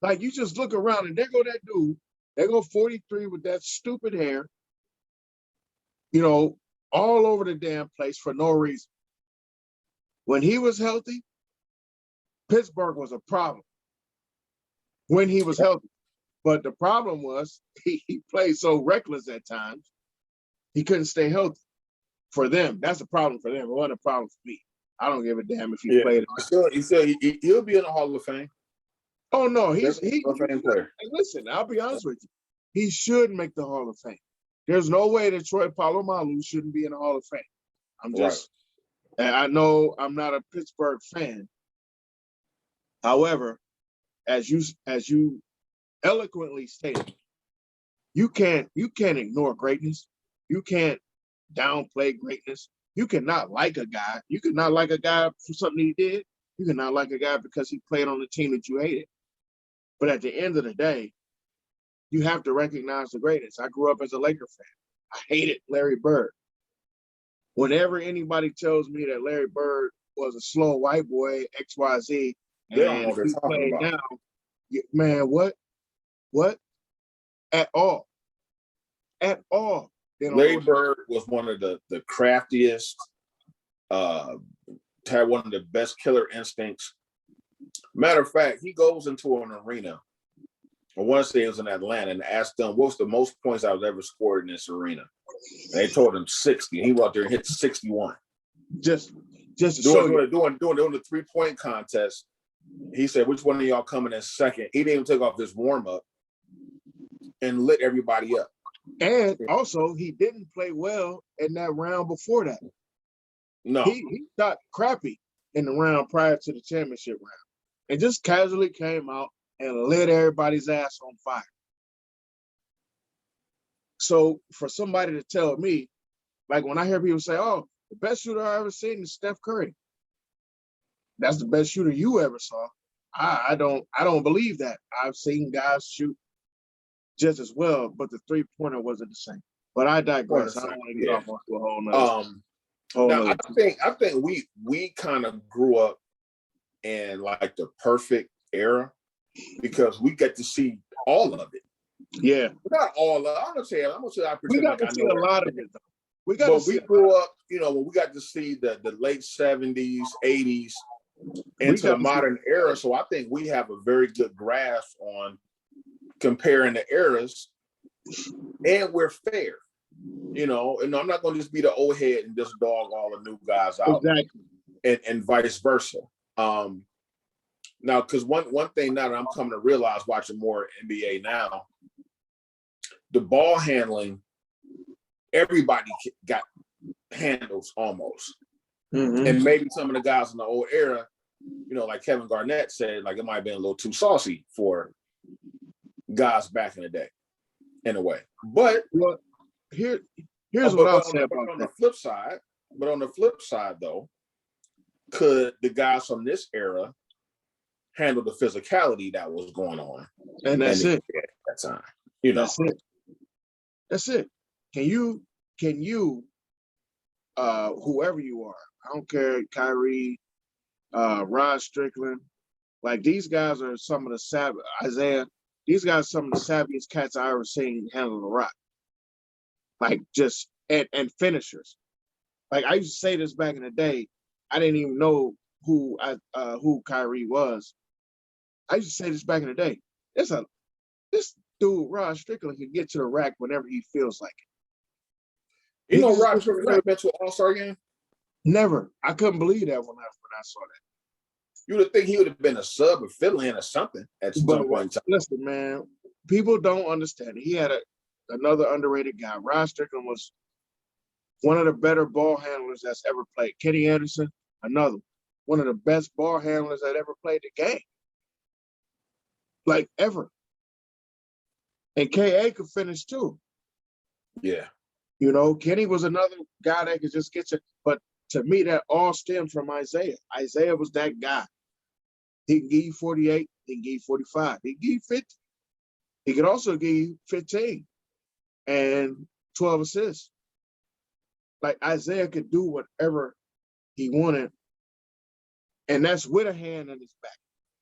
Like, you just look around and there go that dude. There go 43 with that stupid hair, all over the damn place for no reason. When he was healthy, Pittsburgh was a problem. When he was healthy. But the problem was he played so reckless at times, he couldn't stay healthy. For them, that's a problem for them. It wasn't a problem for me. I don't give a damn if he played. He'll be in the Hall of Fame. Oh no, he's Hall of Fame player. Listen, I'll be honest with you. He should make the Hall of Fame. There's no way that Troy Polamalu shouldn't be in the Hall of Fame. And I know I'm not a Pittsburgh fan. However, as you eloquently stated, you can't ignore greatness. You can't downplay greatness. You cannot like a guy. You could not like a guy for something he did. You cannot like a guy because he played on the team that you hated. But at the end of the day, you have to recognize the greatness. I grew up as a Laker fan. I hated Larry Bird. Whenever anybody tells me that Larry Bird was a slow white boy, XYZ, and he played down, man, what? At all. Larry Bird was one of the craftiest, had one of the best killer instincts. Matter of fact, he goes into an arena. I want to say it was in Atlanta, and asked them, what's the most points I've ever scored in this arena? And they told him 60, and he went out there and hit 61. Just doing the 3-point contest. He said, which one of y'all coming in second? He didn't even take off his warm-up and lit everybody up. And also, he didn't play well in that round before that. No. He shot crappy in the round prior to the championship round. And just casually came out and lit everybody's ass on fire. So for somebody to tell me, like when I hear people say, oh, the best shooter I ever seen is Steph Curry. That's the best shooter you ever saw. I don't believe that. I've seen guys shoot just as well, but the 3-pointer wasn't the same. But I digress. I don't want to get off onto a whole nother. I think we kind of grew up in like the perfect era because we get to see all of it. Yeah. Not all of it. I'm gonna say I pretend like I know a lot of it though. We grew up, when we got to see the late 70s, 80s into the modern era. So I think we have a very good grasp on comparing the eras, and we're fair, and I'm not going to just be the old head and just dog all the new guys out. Exactly. And vice versa. Now, because one thing now that I'm coming to realize watching more NBA now, the ball handling, everybody got handles almost. Mm-hmm. And maybe some of the guys in the old era, like Kevin Garnett said, like it might have been a little too saucy for guys back in the day, in a way. But here's what I'll say about that. On the flip side, though, could the guys from this era handle the physicality that was going on? And that's it. At that time, That's it. Can you, whoever you are, I don't care, Kyrie, Rod Strickland, like these guys are some of the Isaiah. These guys are some of the savviest cats I ever seen handle the rock. Like just and finishers. Like I used to say this back in the day, I didn't even know who Kyrie was. I used to say this back in the day. This dude, Rod Strickland, can get to the rack whenever he feels like it. You know, Rod Strickland never been to an All-Star game? Never. I couldn't believe that when I saw that. You would think he would have been a sub or fill-in or something at some point in time. Listen, man, people don't understand. He had another underrated guy. Rod Strickland was one of the better ball handlers that's ever played. Kenny Anderson, another one of the best ball handlers that ever played the game, like ever. And KA could finish too. Yeah. You know, Kenny was another guy that could just get you. But to me, that all stemmed from Isaiah. Isaiah was that guy. He can give you 48. He can give you 45. He can give you 50. He could also give you 15 and 12 assists. Like Isaiah could do whatever he wanted. And that's with a hand in his back.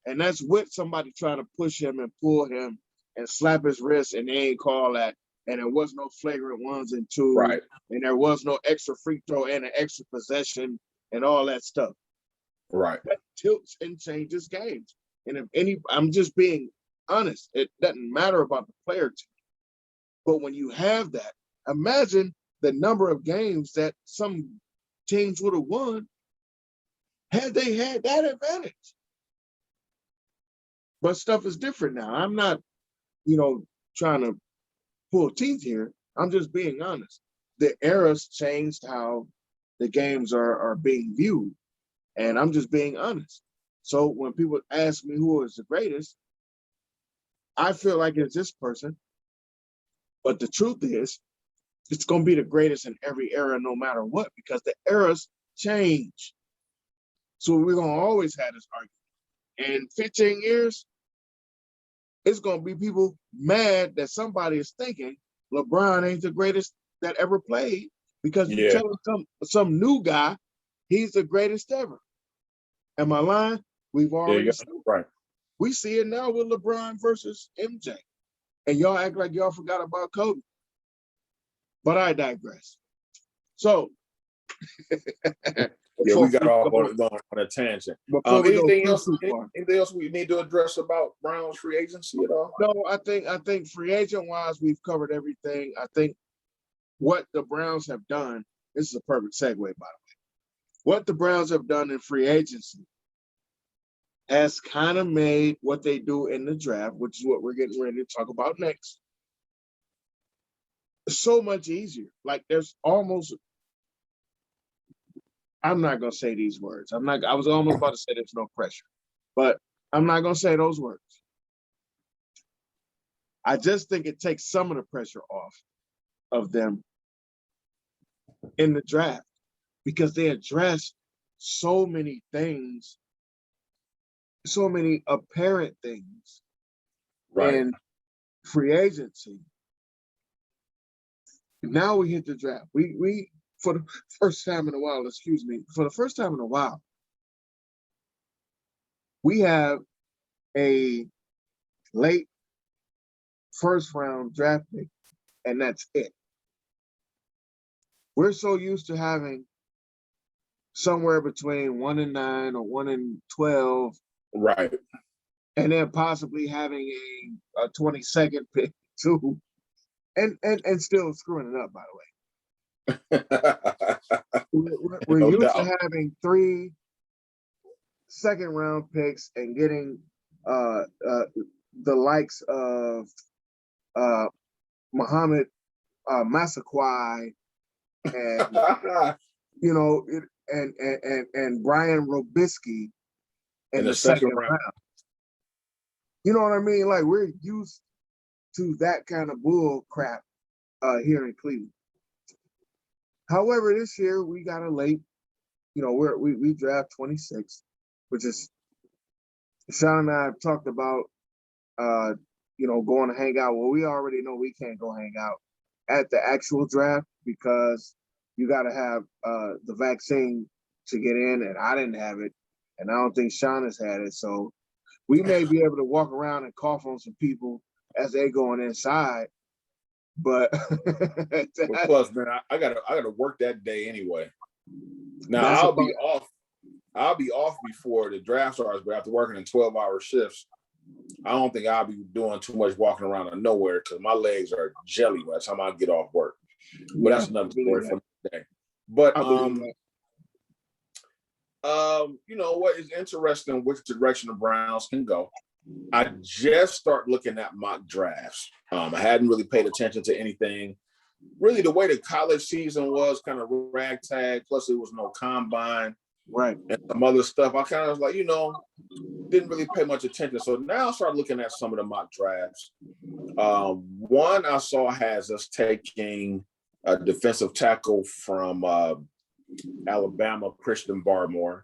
And that's with somebody trying to push him and pull him and slap his wrist, and they ain't call that. And there was no flagrant 1s and 2s. Right. And there was no extra free throw and an extra possession and all that stuff. Right. That tilts and changes games. And I'm just being honest. It doesn't matter about the player to me. But when you have that, imagine the number of games that some teams would have won had they had that advantage. But stuff is different now. I'm not, trying to pull teeth here. I'm just being honest. The era's changed how the games are being viewed. And I'm just being honest. So when people ask me who is the greatest, I feel like it's this person. But the truth is, it's going to be the greatest in every era, no matter what, because the eras change. So we're going to always have this argument. In 15 years, it's going to be people mad that somebody is thinking LeBron ain't the greatest that ever played, because you're telling some new guy he's the greatest ever. Am I lying? We've already seen it. Right. We see it now with LeBron versus MJ. And y'all act like y'all forgot about Kobe. But I digress. So we got off on a tangent. Anything else we need to address about Brown's free agency at all? No, I think free agent wise, we've covered everything. I think what the Browns have done, this is a perfect segue, by the way. What the Browns have done in free agency has kind of made what they do in the draft, which is what we're getting ready to talk about next, so much easier. Like there's almost, I'm not going to say these words. I was almost about to say there's no pressure, but I'm not going to say those words. I just think it takes some of the pressure off of them in the draft because they address so many things, so many apparent things in free agency. Now we hit the draft. We for the first time in a while, we have a late first round draft pick, and that's it. We're so used to having somewhere between 1 and 9 or 1 and 12. Right. And then possibly having a 22nd pick too. And still screwing it up, by the way. We're used to having 3 second-round picks and getting the likes of Muhammad Massaquoi and and Brian Robisky in the second round. You know what I mean? Like we're used to that kind of bull crap here in Cleveland. However, this year we got a late, we draft 26, which is Sean and I have talked about, going to hang out. Well, we already know we can't go hang out at the actual draft because you got to have the vaccine to get in, and I didn't have it, and I don't think Sean has had it. So we may be able to walk around and cough on some people as they're going inside, But plus, man, I gotta work that day anyway. Now I'll be off before the draft starts, but after working in 12-hour shifts, I don't think I'll be doing too much walking around of nowhere because my legs are jelly by the time I get off work. But that's another story for the day. But you know what is interesting, which direction the Browns can go. I just start looking at mock drafts. I hadn't really paid attention to anything. Really, the way the college season was kind of ragtag, plus it was no combine, right, and some other stuff. I kind of was like, didn't really pay much attention. So now I start looking at some of the mock drafts. One I saw has us taking a defensive tackle from Alabama, Christian Barmore.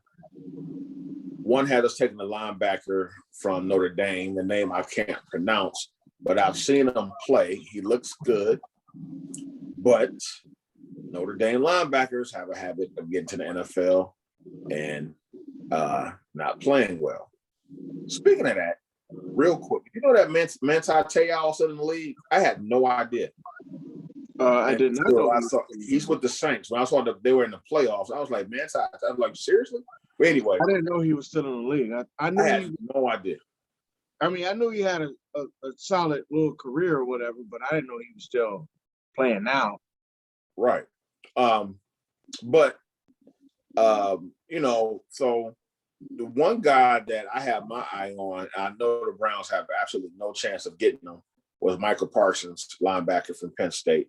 One had us taking a linebacker from Notre Dame, the name I can't pronounce, but I've seen him play. He looks good. But Notre Dame linebackers have a habit of getting to the NFL and not playing well. Speaking of that, real quick, you know that Manti Te'o is in the league? I had no idea. I did not know. He's with the Saints. When I saw they were in the playoffs, I was like, Manti. I was like, seriously? But anyway, I didn't know he was still in the league. I had no idea. I mean, I knew he had a solid little career or whatever, but I didn't know he was still playing now. Right. But so the one guy that I have my eye on, I know the Browns have absolutely no chance of getting him, was Michael Parsons, linebacker from Penn State,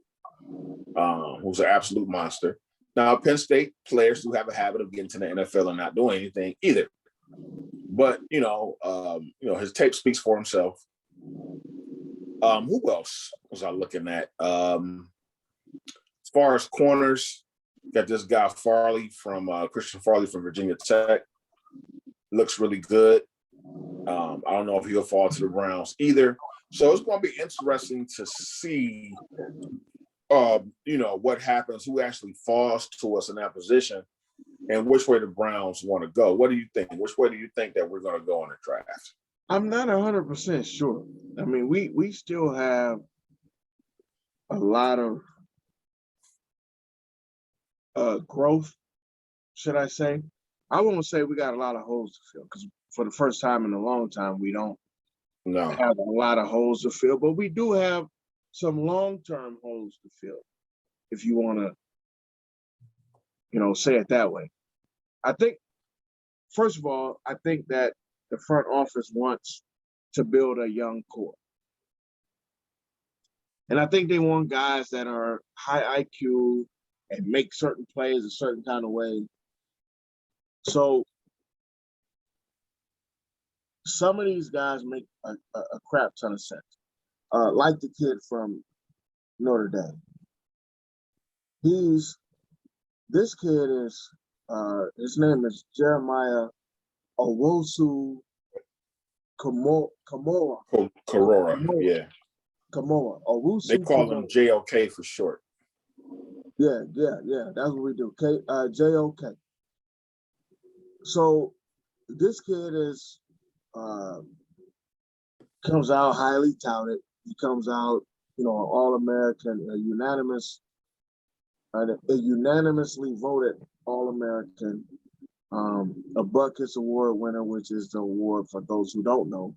who's an absolute monster. Now, Penn State players do have a habit of getting to the NFL and not doing anything either. But his tape speaks for himself. Who else was I looking at? As far as corners, got this guy Christian Farley from Virginia Tech. Looks really good. I don't know if he'll fall to the Browns either. So it's going to be interesting to see, what happens, who actually falls to us in that position, and which way the Browns want to go. What do you think? Which way do you think that we're going to go in the draft? I'm not 100% sure. I mean, we still have a lot of growth, should I say. I won't say we got a lot of holes to fill, because for the first time in a long time, we don't have a lot of holes to fill, but we do have some long-term holes to fill, if you want to, say it that way. I think, first of all, I think that the front office wants to build a young core. And I think they want guys that are high IQ and make certain plays a certain kind of way. So some of these guys make a crap ton of sense. Like the kid from Notre Dame. This kid is, his name is Jeremiah Owusu Kamora. Yeah. Kamora. Owusu. They call him JOK for short. Yeah. That's what we do. JOK. So this kid is comes out highly touted. He comes out, an All-American, a unanimously voted All-American, a Butkus Award winner, which is the award, for those who don't know,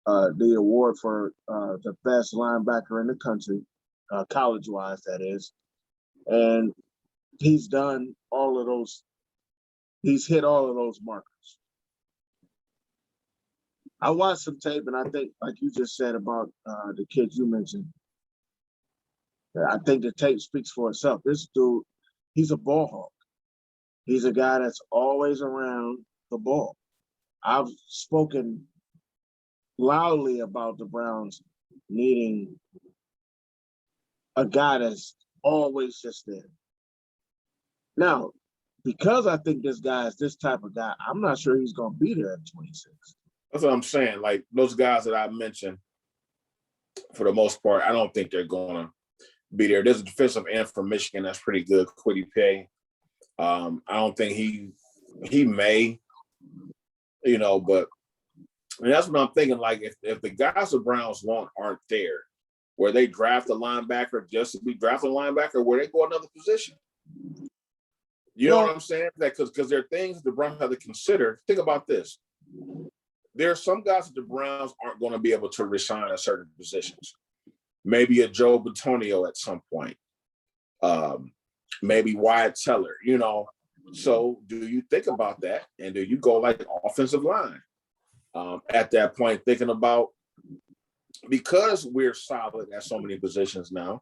the award for the best linebacker in the country, college-wise, that is. And he's done all of those. He's hit all of those markers. I watched some tape, and I think, like you just said about the kid you mentioned, I think the tape speaks for itself. This dude, he's a ball hawk. He's a guy that's always around the ball. I've spoken loudly about the Browns needing a guy that's always just there. Now, because I think this guy is this type of guy, I'm not sure he's going to be there at 26. That's what I'm saying. Like those guys that I mentioned, for the most part, I don't think they're going to be there. There's a defensive end from Michigan that's pretty good, Kwity Paye. I don't think he may, but that's what I'm thinking. Like if the guys the Browns want aren't there, where they draft a linebacker just to be drafting a linebacker, where they go another position. You know what I'm saying? That because there are things the Browns have to consider. Think about this. There are some guys that the Browns aren't going to be able to resign at certain positions. Maybe a Joe Bitonio at some point. Maybe Wyatt Teller, you know. So do you think about that? And do you go like offensive line at that point, thinking about, because we're solid at so many positions now,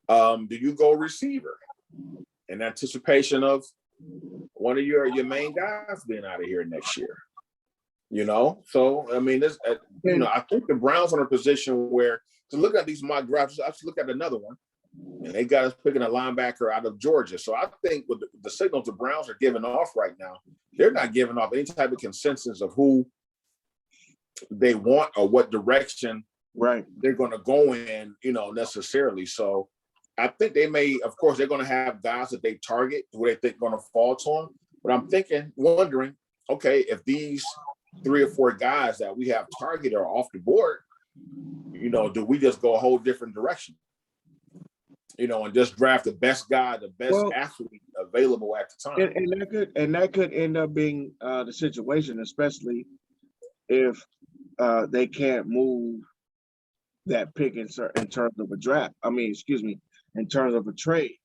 do you go receiver in anticipation of one of your main guys being out of here next year? You know, so I mean, this, you know, I think the Browns are in a position where, to look at these mock drafts, I should look at another one, and they got us picking a linebacker out of Georgia. So I think with the signals the Browns are giving off right now, they're not giving off any type of consensus of who they want or what direction they're going to go in, you know, necessarily. So I think they may, of course, they're going to have guys that they target who they think are going to fall to them. But I'm wondering, okay, if these 3 or 4 guys that we have targeted are off the board, you know, do we just go a whole different direction? You know, and just draft the best guy, the best athlete available at the time. And that could end up being the situation, especially if they can't move that pick in terms of a draft. In terms of a trade.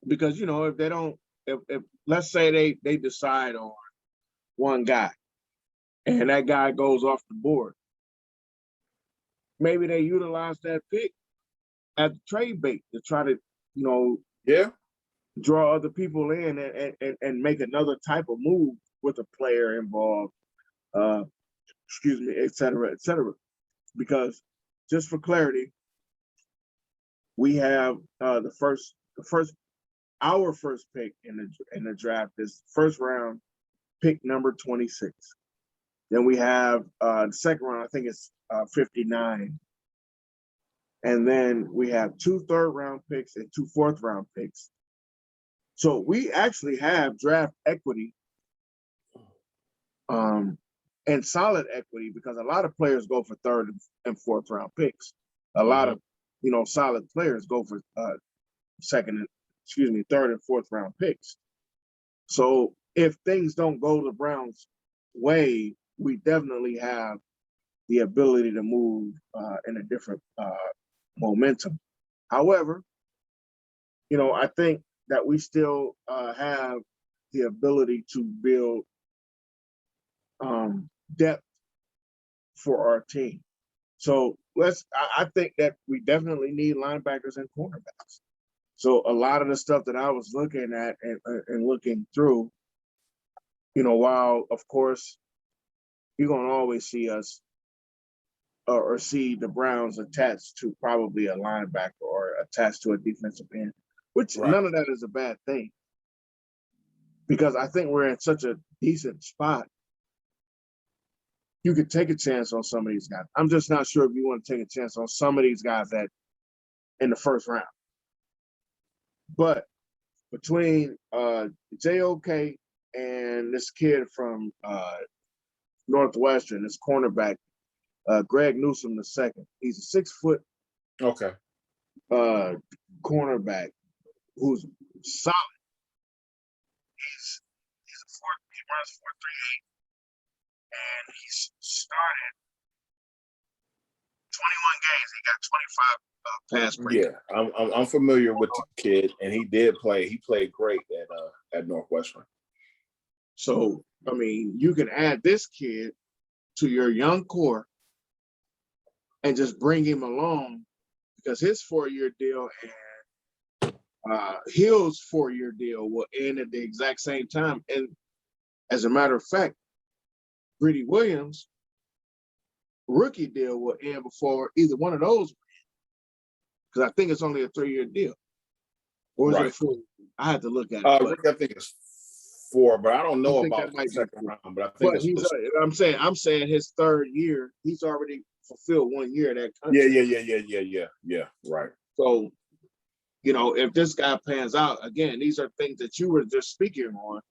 Because, you know, if they don't, if let's say they decide on one guy and that guy goes off the board, maybe they utilize that pick as a trade bait to try to, you know, draw other people in and make another type of move with a player involved, et cetera, et cetera. Because just for clarity, we have our first pick in the draft is first round pick number 26. Then we have the second round, I think it's 59. And then we have 2 third-round picks and 2 fourth-round picks. So we actually have draft equity and solid equity, because a lot of players go for third and fourth-round picks. A lot of, you know, solid players go for third and fourth-round picks. So if things don't go the Browns' way, we definitely have the ability to move in a different momentum. However, you know, I think that we still have the ability to build depth for our team. So I think that we definitely need linebackers and cornerbacks. So a lot of the stuff that I was looking at and looking through, you know, while of course you're going to always see us or see the Browns attached to probably a linebacker or attached to a defensive end, which none of that is a bad thing, because I think we're in such a decent spot. You could take a chance on some of these guys. I'm just not sure if you want to take a chance on some of these guys that in the first round. But between JOK and this kid from Northwestern, this cornerback, Greg Newsome II, he's a 6 foot cornerback who's solid. He runs 4.38, and he's started 21 games. He got 25 pass breakups. Yeah, I'm familiar with the kid, and he played great at Northwestern. So I mean, you can add this kid to your young core and just bring him along, because his 4-year deal and Hill's 4-year deal will end at the exact same time. And as a matter of fact, Greedy Williams' rookie deal will end before either one of those, because I think it's only a 3-year deal. Or is it 4? I had to look at it. I think it's 4, but I don't know about the second round. But I think I'm saying his 3rd year, he's already fulfilled 1 year of that contract. Yeah. Right. So, you know, if this guy pans out, again, these are things that you were just speaking on,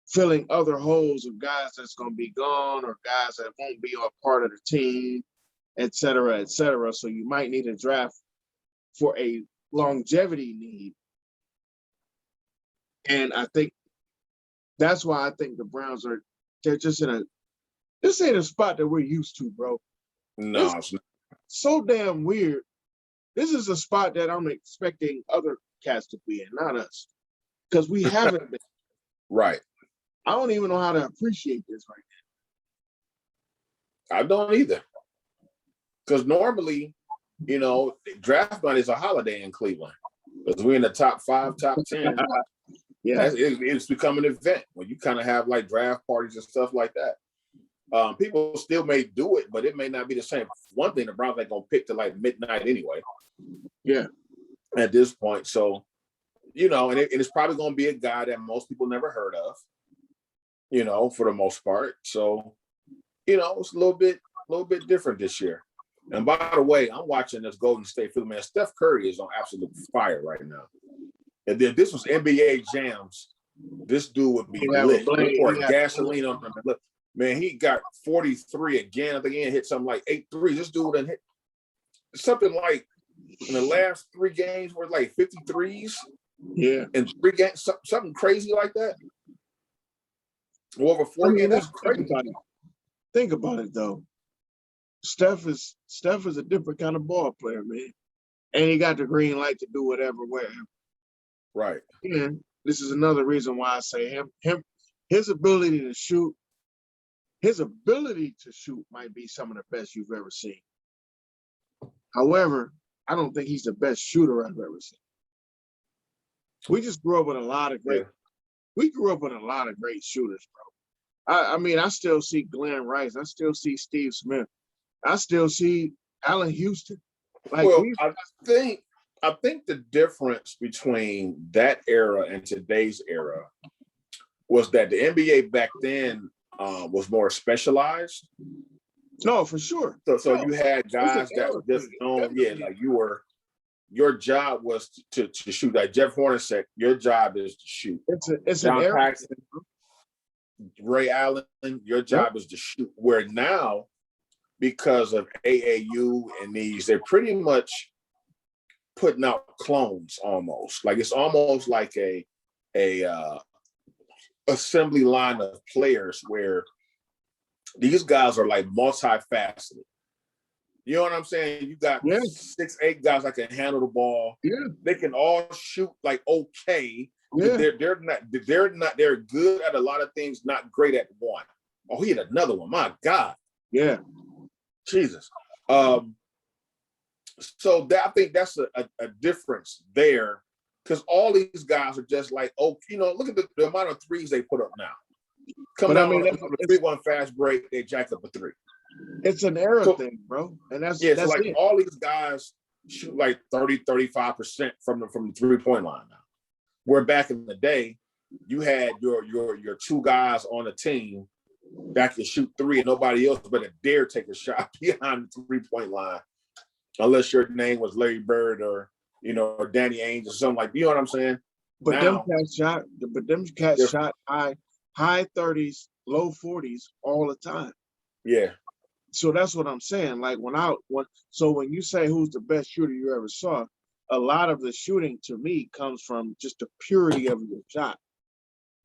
filling other holes of guys that's going to be gone or guys that won't be a part of the team. et cetera, et cetera. So you might need a draft for a longevity need. And I think that's why I think the Browns they're just this ain't a spot that we're used to, bro. No, it's not. So damn weird. This is a spot that I'm expecting other cats to be in, not us. Because we haven't been. Right. I don't even know how to appreciate this right now. I don't either. Because normally, draft night is a holiday in Cleveland. Because we're in the top 5, top 10. Yeah, it's become an event when you kind of have like draft parties and stuff like that. People still may do it, but it may not be the same. One thing, the Browns ain't gonna pick to like midnight anyway. Yeah. At this point, so and it's probably gonna be a guy that most people never heard of. For the most part. So, it's a little bit different this year. And by the way, I'm watching this Golden State field, man. Steph Curry is on absolute fire right now. And then this was NBA Jams. This dude would be lit. Pour gasoline on him. Look, man, he got 43 again. I think he hit something like 8 threes. This dude done hit something like in the last 3 games were like 53s. Yeah. In 3 games, something crazy like that. Over 4 games. That's crazy. Think about it though. Steph is a different kind of ball player, man. And he got the green light to do whatever, wherever. Right. And this is another reason why I say his ability to shoot might be some of the best you've ever seen. However, I don't think he's the best shooter I've ever seen. We just grew up with a lot of great shooters, bro. I mean, I still see Glenn Rice. I still see Steve Smith. I still see Allen Houston. I think the difference between that era and today's era was that the NBA back then was more specialized. No, for sure. So you had guys that were just like your job was to shoot. Like Jeff Hornacek, your job is to shoot. It's John an Paxson, Ray Allen, your job is to shoot. Where now, because of AAU and they're pretty much putting out clones almost. Like it's almost like a assembly line of players where these guys are like multifaceted. You know what I'm saying? You got 6, 8 guys that can handle the ball. Yeah. They can all shoot like okay. Yeah. They're good at a lot of things, not great at one. Oh, he had another one. My God. Yeah. Jesus. So I think that's a difference there, because all these guys are just like, look at the amount of threes they put up now. Coming out on a 3-1 fast break, they jack up a 3. It's an era thing, bro. And that's like it. All these guys shoot like 30-35% from the 3-point line now. Where back in the day, you had your 2 guys on a team that can shoot 3 and nobody else better dare take a shot behind the 3-point line, unless your name was Larry Bird or Danny Ainge or something like. You know what I'm saying? But them cats shot high 30s, low 40s all the time. Yeah. So that's what I'm saying. Like when you say who's the best shooter you ever saw, a lot of the shooting to me comes from just the purity of your shot.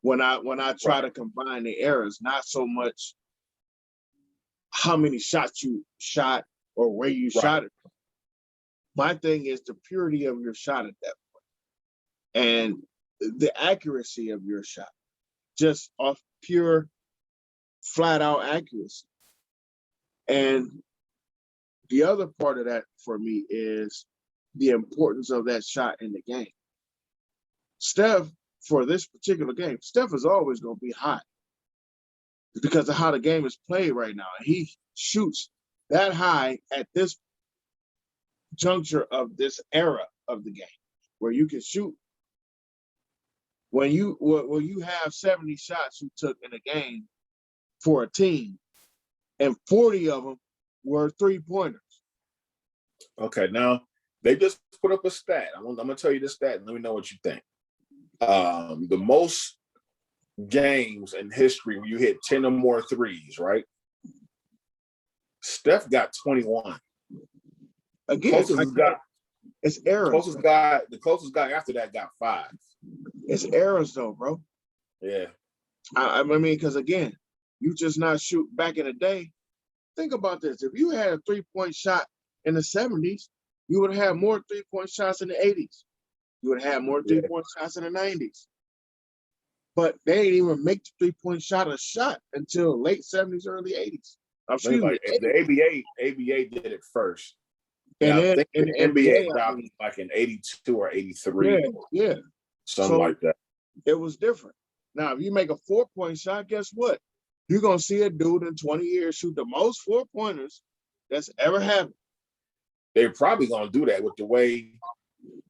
When I try to combine the eras, not so much how many shots you shot or where you shot it. My thing is the purity of your shot at that point and the accuracy of your shot, just off pure, flat out accuracy. And the other part of that for me is the importance of that shot in the game. Steph, for this particular game, Steph is always going to be hot because of how the game is played right now. And he shoots that high at this juncture of this era of the game where you can shoot. When you have 70 shots you took in a game for a team, and 40 of them were 3-pointers. Okay, now they just put up a stat. I'm gonna tell you this stat and let me know what you think. The most games in history where you hit 10 or more threes, right? Steph got 21. Again, it's errors. The closest guy after that got 5. It's errors though, bro. Yeah. I mean, because again, you just not shoot back in the day. Think about this. If you had a 3-point shot in the 70s, you would have more 3-point shots in the 80s. You would have more 3-point shots in the 90s. But they didn't even make the 3-point shot a shot until late 70s, early 80s. Excuse me. The ABA did it first. And now, then I think in the NBA dropped like in 82 or 83. Yeah. Something like that. It was different. Now, if you make a 4-point shot, guess what? You're going to see a dude in 20 years shoot the most 4-pointers that's ever happened. They're probably going to do that with the way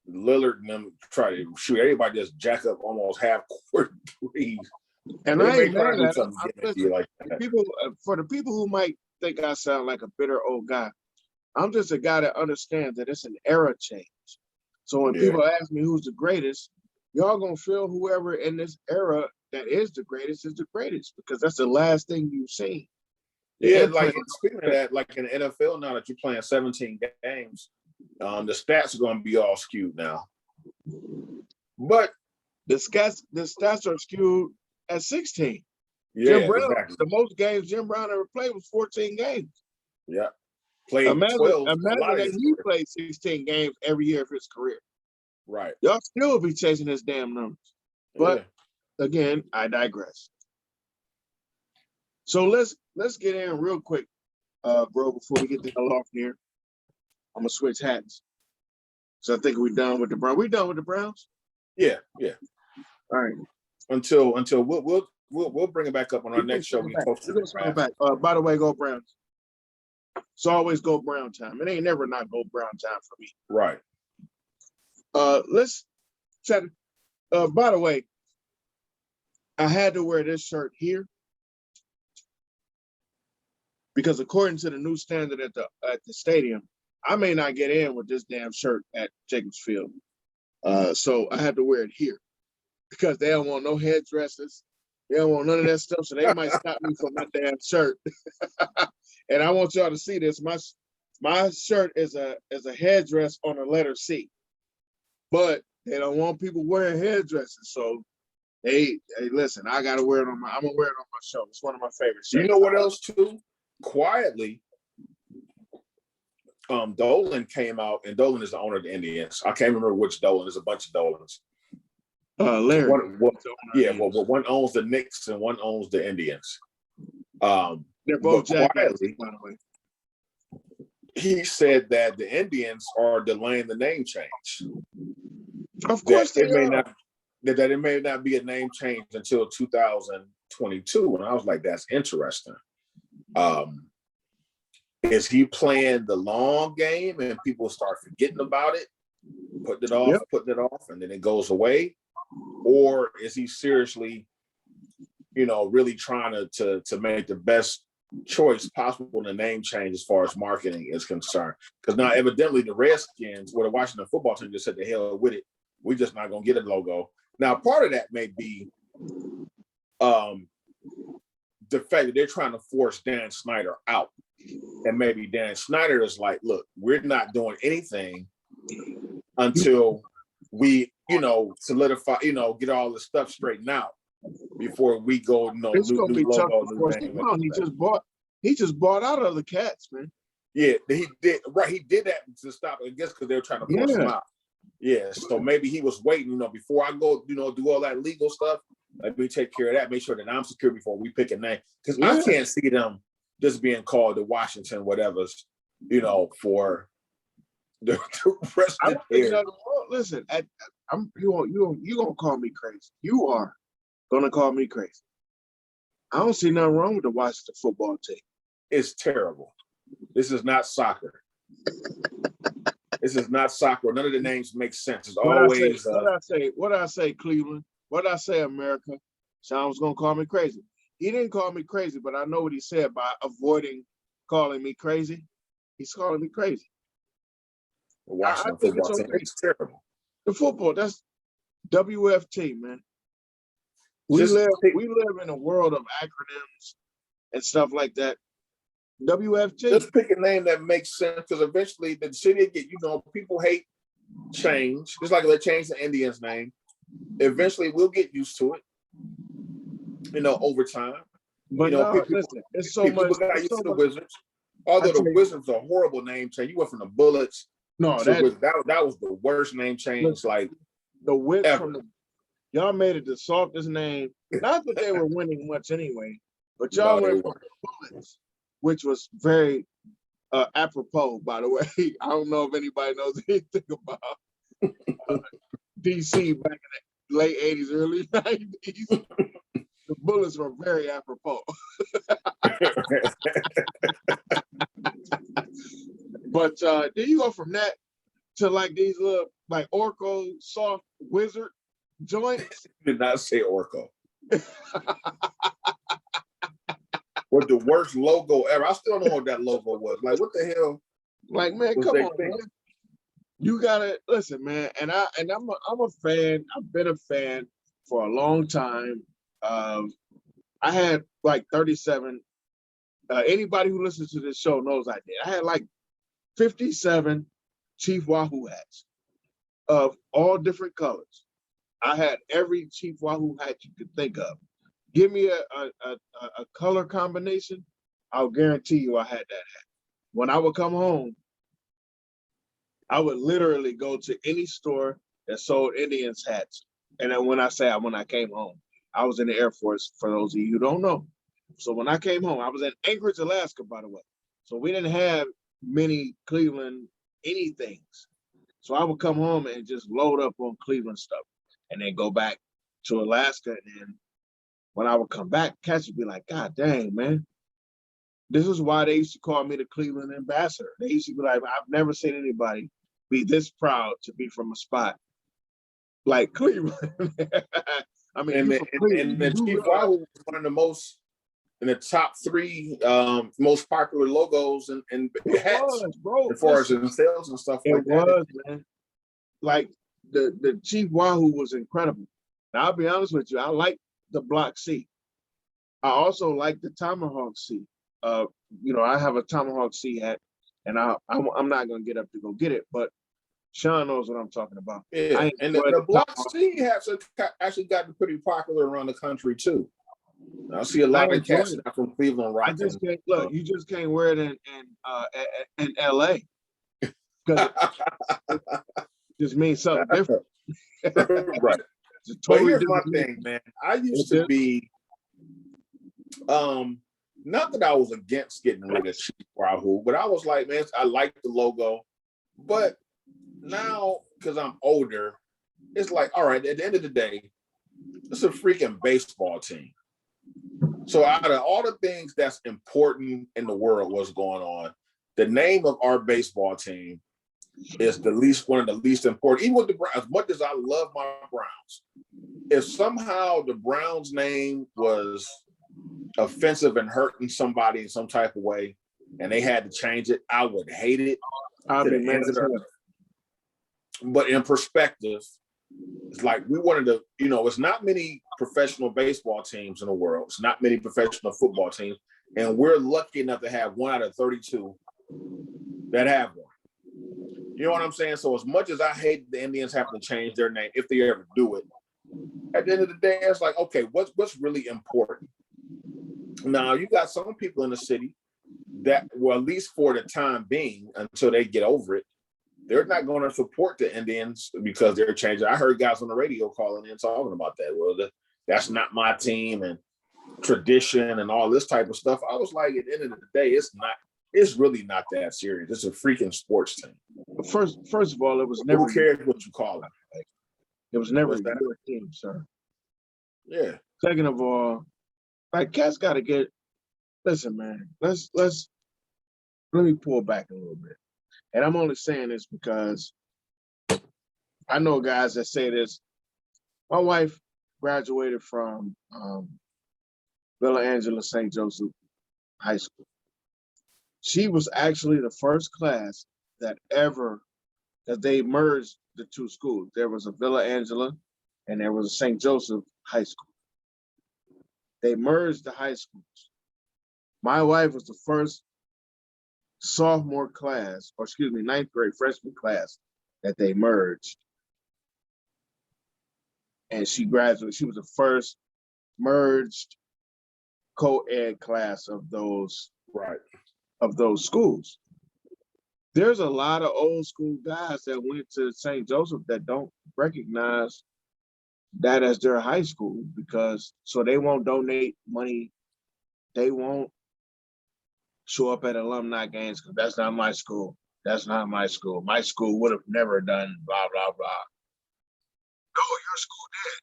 Lillard and them try to shoot. Everybody just jack up almost half-court threes. And I ain't mad at them. Like for the people who might think I sound like a bitter old guy, I'm just a guy that understands that it's an era change. So when people ask me who's the greatest, y'all gonna feel whoever in this era that is the greatest because that's the last thing you've seen. Yeah, like speaking of that, like in the NFL now that you're playing 17 games, the stats are going to be all skewed now. But the stats are skewed at 16. Yeah, Jim Brown, exactly. The most games Jim Brown ever played was 14 games. Yeah, played 12. Imagine that he played 16 games every year of his career. Right. Y'all still be chasing his damn numbers. But again, I digress. So let's get in real quick, bro, before we get the hell off here. I'm gonna switch hats. So I think we're done with the Browns. We done with the Browns? Yeah. All right. Until we'll bring it back up on our next show. By the way, go Browns. It's always go Brown time. It ain't never not go Brown time for me. Right. Let's chat. By the way, I had to wear this shirt here because according to the new standard at the stadium, I may not get in with this damn shirt at Jacobs Field. So I had to wear it here because they don't want no headdresses. They don't want none of that stuff. So they might stop me from my damn shirt. And I want y'all to see this. My shirt is a headdress on the letter C. But they don't want people wearing headdresses. So hey, listen, I gotta wear it I'm gonna wear it on my show. It's one of my favorite shirts. You know what else too? Quietly, Dolan came out, and Dolan is the owner of the Indians. I can't remember which Dolan. There's a bunch of Dolans. Larry. One owns the Knicks and one owns the Indians. They're both quietly, by the way. He said that the Indians are delaying the name change. Of course they are. That it may not be a name change until 2022. And I was like, that's interesting. Is he playing the long game and people start forgetting about it, putting it off, and then it goes away? Or is he seriously, really trying to make the best choice possible in the name change as far as marketing is concerned? Because now evidently the Redskins, or the Washington football team, just said the hell with it. We're just not going to get a logo. Now, part of that may be the fact that they're trying to force Dan Snyder out. And maybe Dan Snyder is like, look, we're not doing anything until we, solidify, get all this stuff straightened out before we go, it's new gonna be tough logo. He just bought out other cats, man. Yeah, he did. Right, he did that to stop, I guess, because they were trying to force him out. Yeah, so maybe he was waiting, before I go, do all that legal stuff. Let me take care of that. Make sure that I'm secure before we pick a name. Because I can't see them just being called the Washington whatever's, for the rest of the year. Listen, you gonna call me crazy. You are gonna call me crazy. I don't see nothing wrong with the Washington football team. It's terrible. This is not soccer. This is not soccer. None of the names make sense. It's always what I say, Cleveland. What I say, America. Sean was gonna call me crazy. He didn't call me crazy, but I know what he said by avoiding calling me crazy. He's calling me crazy. The Washington football team is terrible. The football, that's WFT, man. We live in a world of acronyms and stuff like that. WFT. Let's pick a name that makes sense, because eventually the city get, people hate change. Just like they changed the Indians' name. Eventually we'll get used to it, over time. But listen, it's so much. People got used to the Wizards. Although the Wizards are a horrible name change. You went from the Bullets. No, that was the worst name change. Like the width from y'all made it the softest name. Not that they were winning much anyway, but y'all went from the Bullets, which was very apropos, by the way. I don't know if anybody knows anything about DC back in the late 80s, early 90s. The Bullets were very apropos. But then you go from that to like these little like Orco soft wizard joints. Did not say Orco. Was the worst logo ever. I still don't know what that logo was. Like, what the hell? Like, man, come on, man. You gotta listen, man. And I'm a fan. I've been a fan for a long time. I had like 37. Anybody who listens to this show knows I did. I had like 57 Chief Wahoo hats of all different colors. I had every Chief Wahoo hat you could think of. Give me a color combination, I'll guarantee you I had that hat. When I would come home, I would literally go to any store that sold Indians hats. And then when I came home, I was in the Air Force, for those of you who don't know. So when I came home, I was in Anchorage, Alaska, by the way. So we didn't have many Cleveland anythings. So I would come home and just load up on Cleveland stuff and then go back to Alaska. And then when I would come back, cats would be like, God dang, man. This is why they used to call me the Cleveland ambassador. They used to be like, I've never seen anybody be this proud to be from a spot like Cleveland. I mean, and Chief Wahoo was one of the most, in the top 3 most popular logos and hats, bro, as far as in sales and stuff like that. Man. Like the Chief Wahoo was incredible. Now I'll be honest with you, I like the Block C. I also like the Tomahawk C. I have a Tomahawk C hat, and I'm not gonna get up to go get it, but Sean knows what I'm talking about. Yeah, and the Block C hats have actually gotten pretty popular around the country too. I see a lot of cats from Cleveland rocking. You just can't wear it in LA. Because it just means something different. Right. But here's my thing, man. I used to be not that I was against getting rid of Chief Wahoo, but I was like, man, I like the logo. But now, because I'm older, it's like, all right, at the end of the day, it's a freaking baseball team. So out of all the things that's important in the world, what's going on, the name of our baseball team is one of the least important. Even with the Browns, as much as I love my Browns, if somehow the Browns name was offensive and hurting somebody in some type of way, and they had to change it, I would hate it. But in perspective, it's like we wanted to, it's not many professional baseball teams in the world. It's not many professional football teams. And we're lucky enough to have 1 out of 32 that have one. You know what I'm saying? So as much as I hate the Indians having to change their name, if they ever do it, at the end of the day, it's like, okay, what's really important? Now, you got some people in the city that, well, at least for the time being, until they get over it, they're not going to support the Indians because they're changing. I heard guys on the radio calling in talking about that. Well, that's not my team and tradition and all this type of stuff. I was like, at the end of the day, it's really not that serious. It's a freaking sports team. First of all, it was never. Who cares what you call it? It was never your team, sir. Yeah. Second of all, like, cats got to get. Listen, man. Let me pull back a little bit. And I'm only saying this because I know guys that say this. My wife graduated from Villa Angela St. Joseph High School. She was actually the first class that they merged the two schools. There was a Villa Angela and there was a St. Joseph High School. They merged the high schools. My wife was the first sophomore class, or excuse me, ninth grade freshman class that they merged. And she graduated. She was the first merged co-ed class of those schools. There's a lot of old school guys that went to St. Joseph that don't recognize that as their high school, because so they won't donate money. They won't show up at alumni games because that's not my school. That's not my school. My school would have never done blah, blah, blah. No, your school did.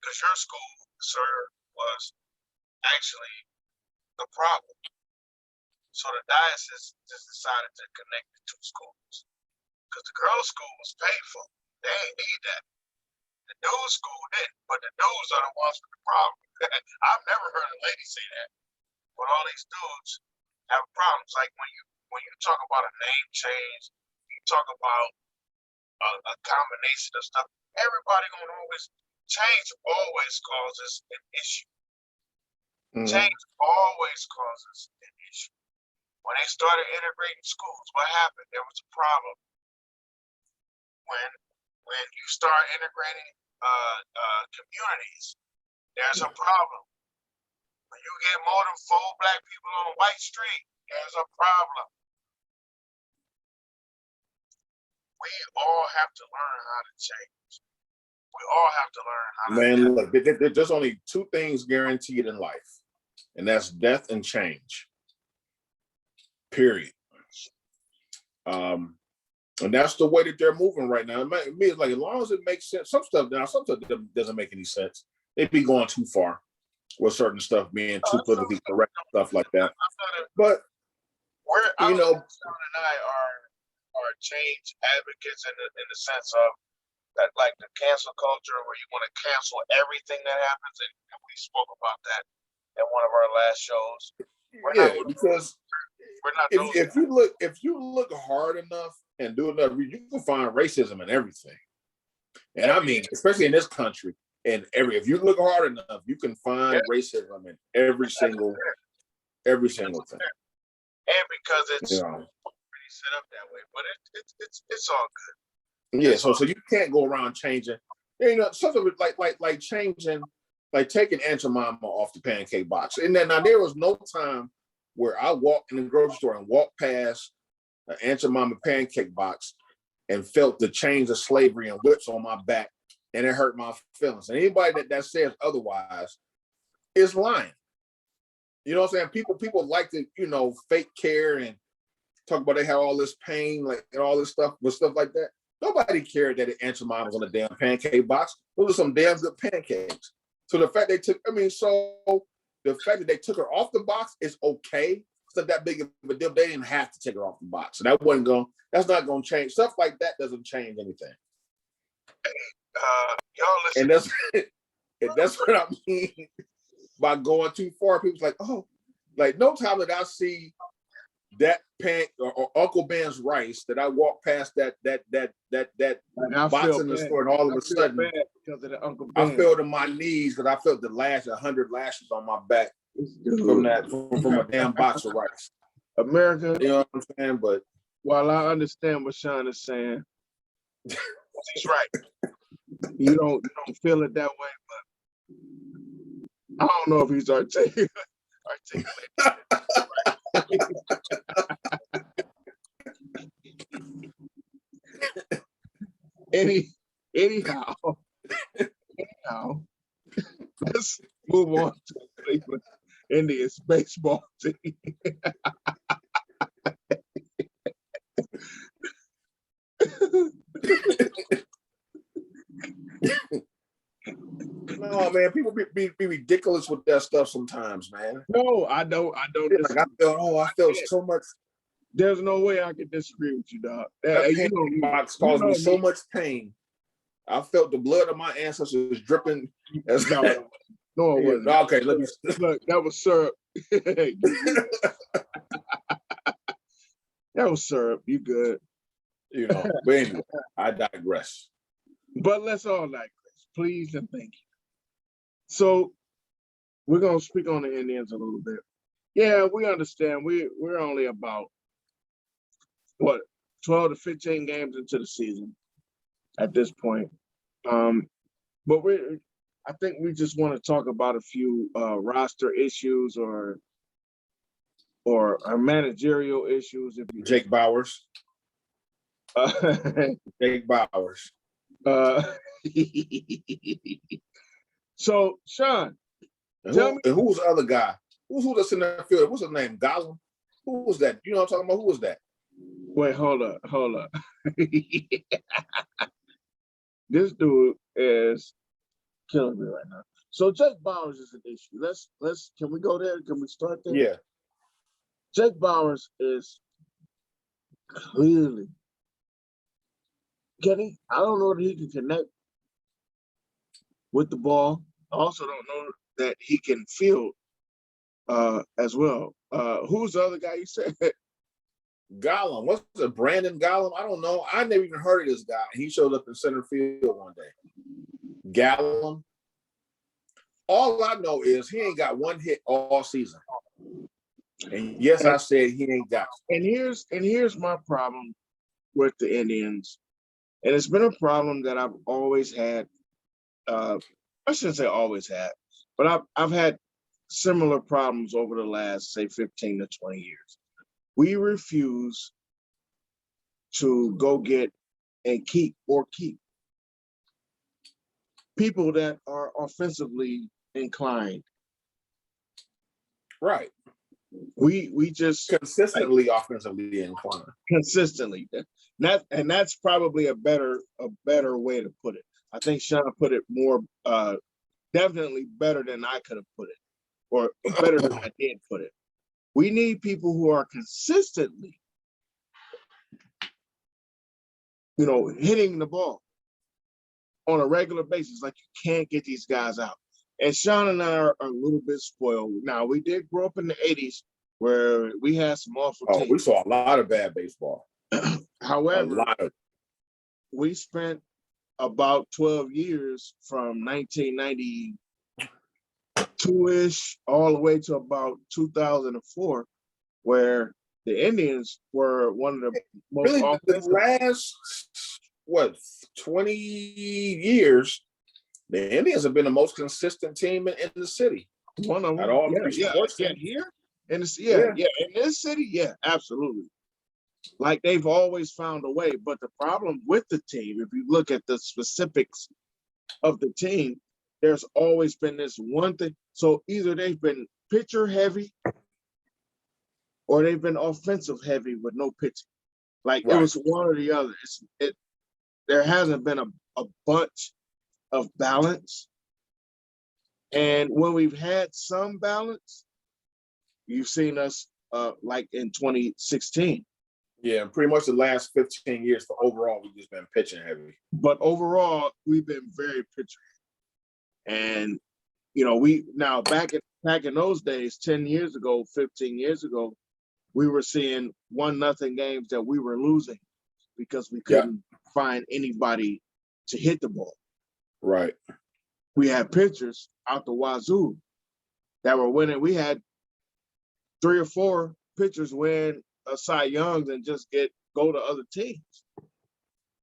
Because your school, sir, was actually the problem. So the diocese just decided to connect the two schools. Because the girls' school was paid for. They ain't need that. The dudes' school didn't, but the dudes are the ones with the problem. I've never heard a lady say that. But all these dudes have problems. Like when you talk about a name change, you talk about a combination of stuff. Everybody gonna always change causes an issue. Mm-hmm. Change always causes an issue. When they started integrating schools, what happened? There was a problem. When you start integrating communities, there's a problem. When you get more than 4 black people on a white street, there's a problem. We all have to learn how to change. We all have to learn how to look, there's only 2 things guaranteed in life, and that's death and change. Period. And that's the way that they're moving right now. It's like, as long as it makes sense, some stuff doesn't make any sense. They'd be going too far with certain stuff being too politically correct, stuff like that. But Sean and I are change advocates in the sense of that, like the cancel culture, where you want to cancel everything that happens, and we spoke about that in one of our last shows. Because if you look hard enough and do enough, you can find racism in everything. And I mean, especially in this country, if you look hard enough, you can find racism in every single thing. And because it's pretty set up that way, but it's all good. Yeah, so you can't go around changing. Something like changing, like taking Aunt Jemima off the pancake box. And then now there was no time where I walked in the grocery store and walked past an Aunt Jemima pancake box and felt the chains of slavery and whips on my back, and it hurt my feelings. And anybody that says otherwise is lying. You know what I'm saying? People like to, fake care and talk about they have all this pain, like, and all this stuff like that. Nobody cared that Aunt Jemima was on a damn pancake box. Those are some damn good pancakes. So the fact the fact that they took her off the box is okay. It's not that big of a deal. They didn't have to take her off the box. So that's not going to change. Stuff like that doesn't change anything. Y'all listen. And that's what I mean by going too far. People's like, oh, like no time that I see that or Uncle Ben's rice that I walk past that box in the store, and all of a sudden I felt in my knees because I felt the 100 lashes on my back from a damn box of rice. America, you know what I'm saying? But while I understand what Sean is saying, he's right. You don't feel it that way, but I don't know if he's articulate. Anyhow, let's move on to Cleveland Indians baseball team. No, man, people be ridiculous with that stuff sometimes, man. No, I don't. Like I felt so much. There's no way I could disagree with you, dog. That box caused me so much pain. I felt the blood of my ancestors dripping. No, it wasn't. Okay, let me look. That was syrup. That was syrup. You good? But anyway, I digress. But let's all digress, please and thank you. So we're gonna speak on the Indians a little bit. Yeah, we understand. We're only about what 12 to 15 games into the season at this point. But I think we just want to talk about a few roster issues or managerial issues. If you Jake Bowers. Jake Bowers. So, Sean, and who was the other guy? Who that's in that field? What's his name? Gollum? Who was that? You know what I'm talking about? Who was that? Wait, hold up. This dude is killing me right now. So Jake Bowers is an issue. Can we go there? Can we start there? Yeah. Jake Bowers is clearly getting. I don't know that he can connect with the ball. I also don't know that he can field as well. Who's the other guy you said? Gollum. What's it? Brandon Gollum? I don't know. I never even heard of this guy. He showed up in center field one day. Gollum. All I know is he ain't got one hit all season. And yes, I said he ain't got. And here's my problem with the Indians. And it's been a problem that I've always had. I shouldn't say always had, but I've had similar problems over the last, say, 15 to 20 years. We refuse to go get and keep people that are offensively inclined. Right. We just consistently offensively inclined. Consistently. That's probably a better way to put it. I think Sean put it more definitely better than I could have put it, or better than I did put it. We need people who are consistently, hitting the ball on a regular basis. Like, you can't get these guys out. And Sean and I are a little bit spoiled. Now, we did grow up in the 80s where we had some awful teams. We saw a lot of bad baseball. However, we spent about 12 years from 1992-ish all the way to about 2004, where the Indians were one of the most the last 20 years, the Indians have been the most consistent team in the city. One of them. At all here in the in this city, absolutely. Like, they've always found a way. But the problem with the team, if you look at the specifics of the team, there's always been this one thing. So either they've been pitcher heavy or they've been offensive heavy with no pitching. Like, It was one or the other. There hasn't been a bunch of balance. And when we've had some balance, you've seen us like in 2016. Yeah, pretty much the last 15 years for overall, we've just been pitching heavy. But overall, we've been very pitcher heavy. And, we now back in those days, 10 years ago, 15 years ago, we were seeing 1-0 games that we were losing because we couldn't find anybody to hit the ball. Right. We had pitchers out the wazoo that were winning. We had 3 or 4 pitchers win a Cy Youngs and just go to other teams.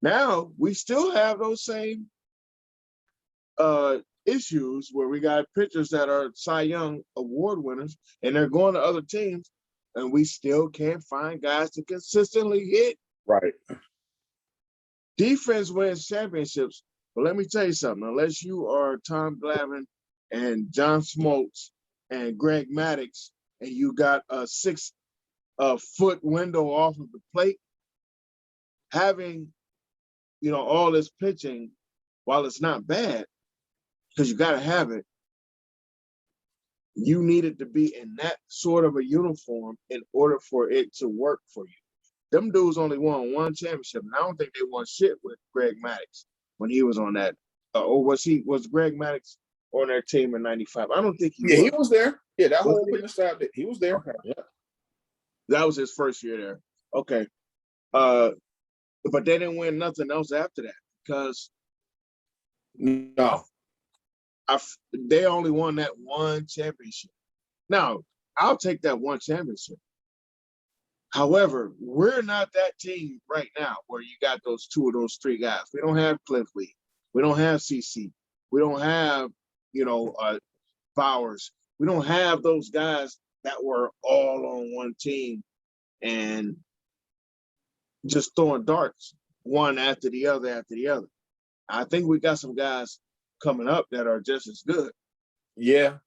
Now we still have those same issues where we got pitchers that are Cy Young award winners and they're going to other teams, and we still can't find guys to consistently hit. Right. Defense wins championships, but let me tell you something. Unless you are Tom Glavine and John Smoltz and Greg Maddux, and you got a 6-foot window off of the plate, having, all this pitching, while it's not bad, because you got to have it, you need it to be in that sort of a uniform in order for it to work for you. Them dudes only won 1 championship, and I don't think they won shit with Greg Maddux when he was on that. Or was Greg Maddux on their team in '95? I don't think he was. He was there. Yeah, that whole pitching staff, he was there. Okay. Yeah. That was his first year there. Okay. But they didn't win nothing else after that because no, they only won that 1 championship. Now, I'll take that one championship. However, we're not that team right now where you got those two of those three guys. We don't have Cliff Lee. We don't have CC. We don't have, Bowers. We don't have those guys that were all on one team and just throwing darts one after the other after the other. I think we got some guys coming up that are just as good. Yeah.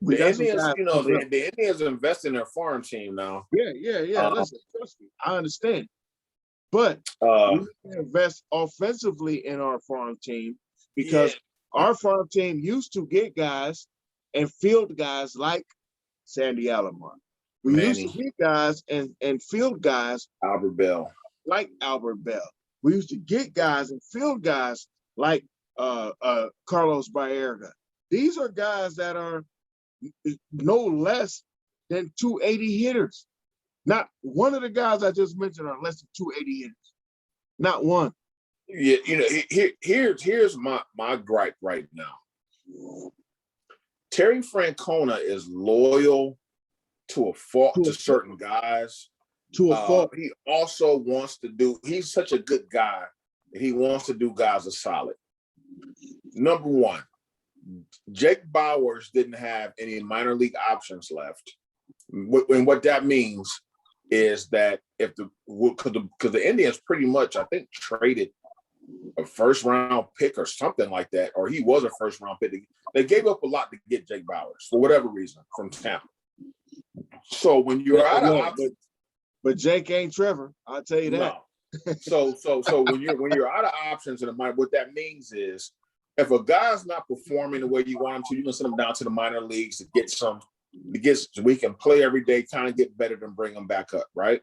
The Indians, the Indians invest in their farm team now. Yeah. Listen, trust me, I understand. But we invest offensively in our farm team because our farm team used to get guys and field guys like Sandy Alomar. We used to get guys and field guys Albert Bell. Like Albert Bell. We used to get guys and field guys like Carlos Baerga. These are guys that are no less than 280 hitters. Not one of the guys I just mentioned are less than 280 hitters. Not one. Yeah, here's my gripe right now. Terry Francona is loyal to a fault to certain guys. To a fault. He also wants to do, he's such a good guy that he wants to do guys a solid. Number one, Jake Bauers didn't have any minor league options left. And what that means is that because the Indians pretty much, I think, traded a first round pick or something like that, or he was a first round pick. They gave up a lot to get Jake Bauers for whatever reason from Tampa. So when you're out of options, but Jake ain't Trevor, I'll tell you that. No. So when you're out of options in the minor, what that means is if a guy's not performing the way you want him to, you can send him down to the minor leagues to get so we can play every day, kind of get better, than bring him back up, right?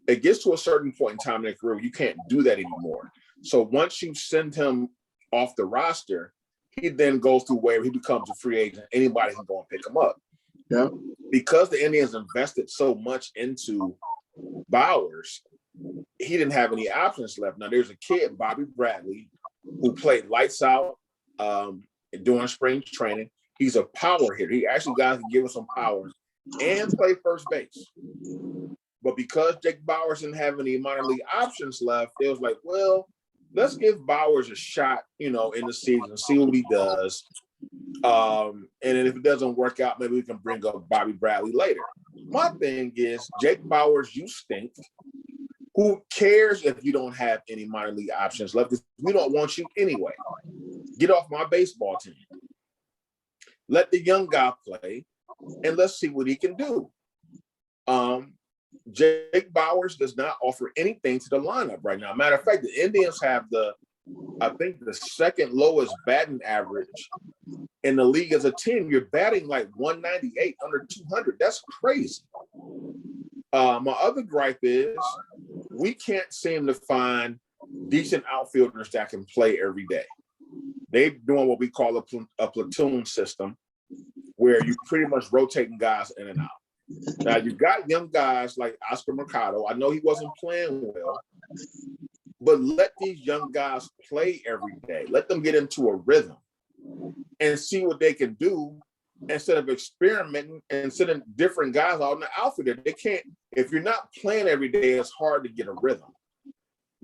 It gets to a certain point in time in their career, you can't do that anymore. So once you send him off the roster, he then goes through where he becomes a free agent. Anybody can go and pick him up. Yeah. Because the Indians invested so much into Bauers, he didn't have any options left. Now there's a kid, Bobby Bradley, who played lights out during spring training. He's a power hitter. He actually can give us some power and play first base. But because Jake Bauers didn't have any minor league options left, it was like, well, let's give Bauers a shot, in the season, see what he does. And then if it doesn't work out, maybe we can bring up Bobby Bradley later. My thing is, Jake Bauers, you stink. Who cares if you don't have any minor league options left? Because we don't want you anyway. Get off my baseball team. Let the young guy play, and let's see what he can do. Jake Bauers does not offer anything to the lineup right now. Matter of fact, the Indians have the second lowest batting average in the league as a team. You're batting like 198, under 200. That's crazy. My other gripe is we can't seem to find decent outfielders that can play every day. They're doing what we call a platoon system, where you're pretty much rotating guys in and out. Now, you got young guys like Oscar Mercado. I know he wasn't playing well, but let these young guys play every day. Let them get into a rhythm and see what they can do instead of experimenting and sending different guys out in the outfield. They can't, if you're not playing every day, it's hard to get a rhythm.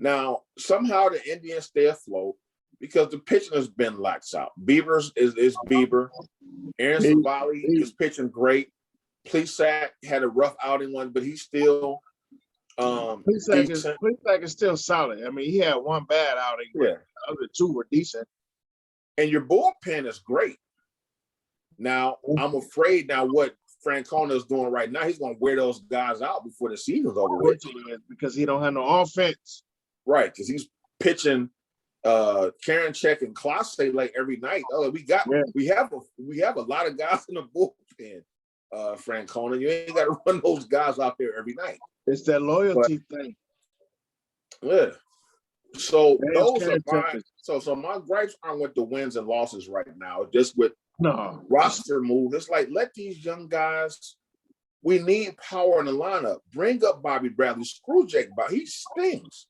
Now, somehow the Indians stay afloat because the pitching has been lax out. Bieber is Bieber. Aaron Savali is pitching great. Plesac had a rough outing one, but he's still Plesac is still solid. I mean, he had one bad outing, but the other two were decent. And your bullpen is great. Now, I'm afraid what Francona is doing right now, he's going to wear those guys out before the season's over with. Because he don't have no offense. Right, because he's pitching Karinchak and Clase like every night. Oh, we have a lot of guys in the bullpen. Francona, you ain't got to run those guys out there every night. It's that loyalty thing. Yeah. So those are my gripes aren't with the wins and losses right now. Just with roster move. It's like, let these young guys. We need power in the lineup. Bring up Bobby Bradley. Screw Jake Bauers. He stings.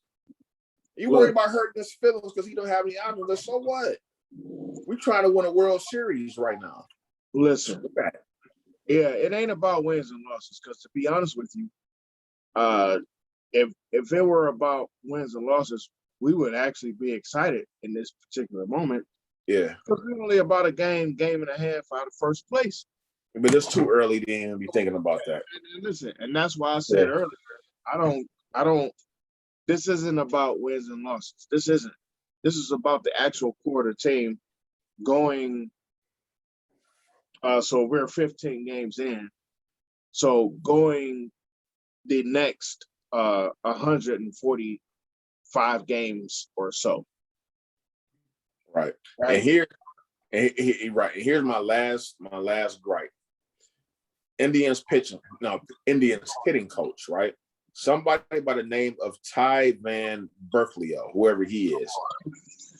You worried about hurting his feelings because he don't have any options. So what? We're trying to win a World Series right now. Listen. Yeah, it ain't about wins and losses. Because to be honest with you, if it were about wins and losses, we would actually be excited in this particular moment. Yeah. Because we're only about a game and a half out of first place. But it's too early to even be thinking about that. And listen, and that's why I said earlier, I don't. This isn't about wins and losses. This isn't. This is about the actual core of the team going. So we're 15 games in. So going the next 145 games or so. Right. And here's my last gripe. Indians hitting coach, right? Somebody by the name of Ty Van Berkelio, whoever he is.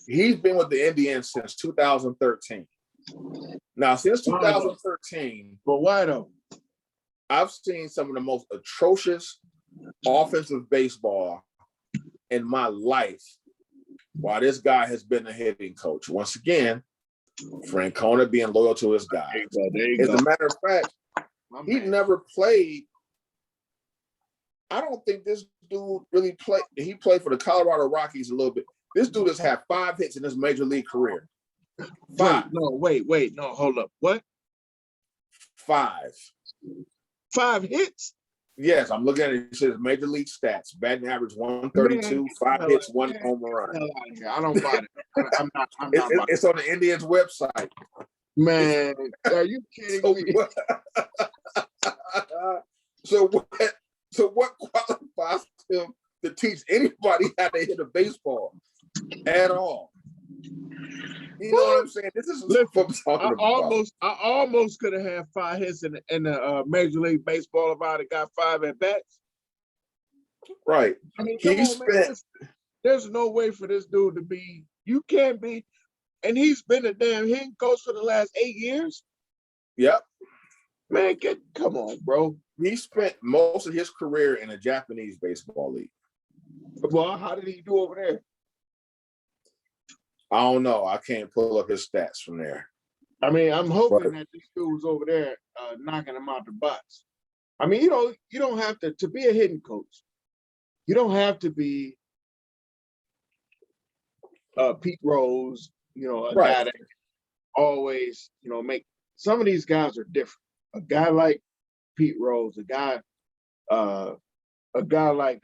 He's been with the Indians since 2013. Now, since 2013, but why though? I've seen some of the most atrocious offensive baseball in my life while this guy has been a hitting coach. Once again, Francona being loyal to his guys. As a matter of fact, he never played. I don't think this dude really played. He played for the Colorado Rockies a little bit. This dude has had 5 hits in his major league career. 5. Wait. No, hold up. What? 5. 5 hits? Yes, I'm looking at it. It says major league stats: batting average 132, 5 hits, 1 home run. I don't buy it. I'm not. It's on the Indians website. Man, are you kidding me? So what qualifies him to teach anybody how to hit a baseball at all? You know what I'm saying? This is what I'm talking about. I almost could have had 5 hits in the Major League Baseball if I'd have got 5 at bats. Right. I mean, there's no way for this dude to be. You can't be, and he's been a damn hitting coach for the last 8 years. Yep. Man, come on, bro. He spent most of his career in a Japanese baseball league. Well, how did he do over there? I don't know. I can't pull up his stats from there. I mean, I'm hoping that this dude was over there knocking him out the box. I mean, you don't have to be a hitting coach. You don't have to be Pete Rose, a guy that always, make. Some of these guys are different. A guy like Pete Rose, a guy like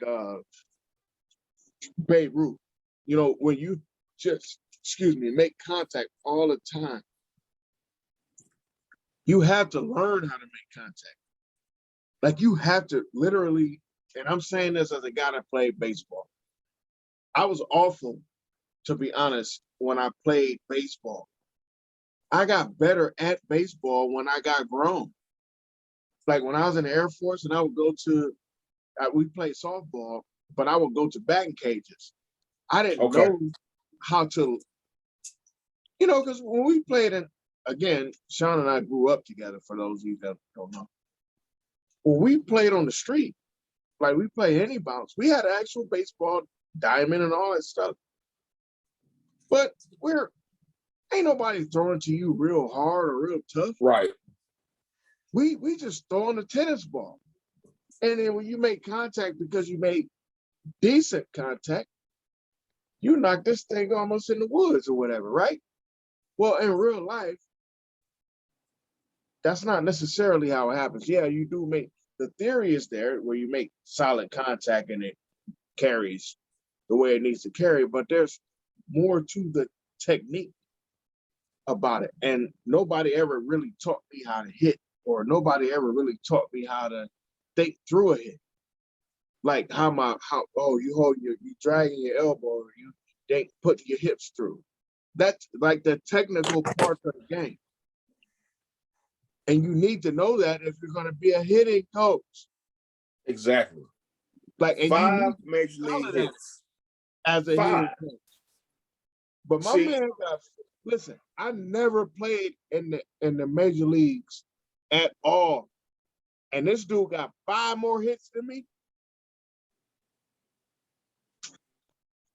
Babe Ruth. When you just make contact all the time. You have to learn how to make contact. Like you have to literally, and I'm saying this as a guy that played baseball. I was awful, to be honest, when I played baseball. I got better at baseball when I got grown. Like when I was in the Air Force and I would go to, we played softball, but I would go to batting cages. I didn't know how to, because when we played again, Sean and I grew up together, for those of you that don't know. When we played on the street, like we played any bounce, we had an actual baseball diamond and all that stuff. But ain't nobody throwing to you real hard or real tough. Right. We just throwing a tennis ball. And then when you make contact, because you made decent contact, you knock this thing almost in the woods or whatever, right? Well, in real life, that's not necessarily how it happens. Yeah, you do make, the theory is there where you make solid contact and it carries the way it needs to carry, but there's more to the technique about it. And nobody ever really taught me how to hit, or nobody ever really taught me how to think through a hit. Like you dragging your elbow, or you putting your hips through. That's like the technical part of the game. And you need to know that if you're going to be a hitting coach. Exactly. Like 5 major league hits as a hitting coach. But my man listen, I never played in the major leagues at all. And this dude got 5 more hits than me.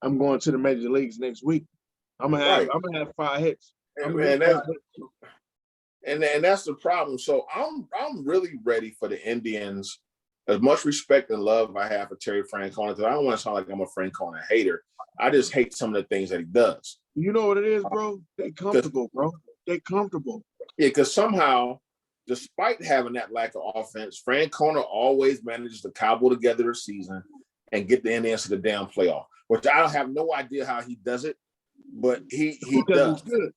I'm going to the major leagues next week. I'm gonna have 5 hits. And that's the problem. So I'm really ready for the Indians. As much respect and love I have for Terry Francona, because I don't want to sound like I'm a Francona hater. I just hate some of the things that he does. You know what it is, bro? They comfortable, bro. They comfortable. Yeah, because somehow, despite having that lack of offense, Francona always manages to cobble together a season and get the Indians to the damn playoff, which I have no idea how he does it, but he does. He's good.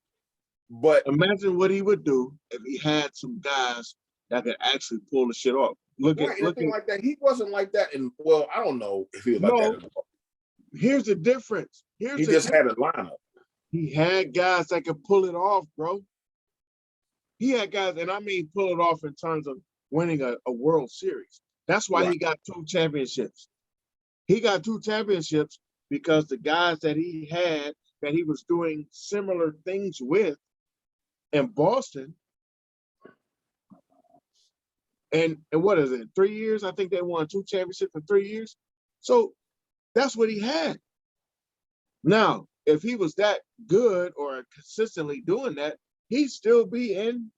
But imagine what he would do if he had some guys that could actually pull the shit off. Look at like that. He wasn't like that, and well, I don't know if he was like that. Here's the difference. He just had a lineup. He had guys that could pull it off, bro. He had guys, and I mean pull it off in terms of winning a World Series. That's why he got 2 championships. He got 2 championships because the guys that he had that he was doing similar things with in Boston. And what is it? 3 years? I think they won 2 championships in 3 years. So that's what he had. Now, if he was that good or consistently doing that, he'd still be in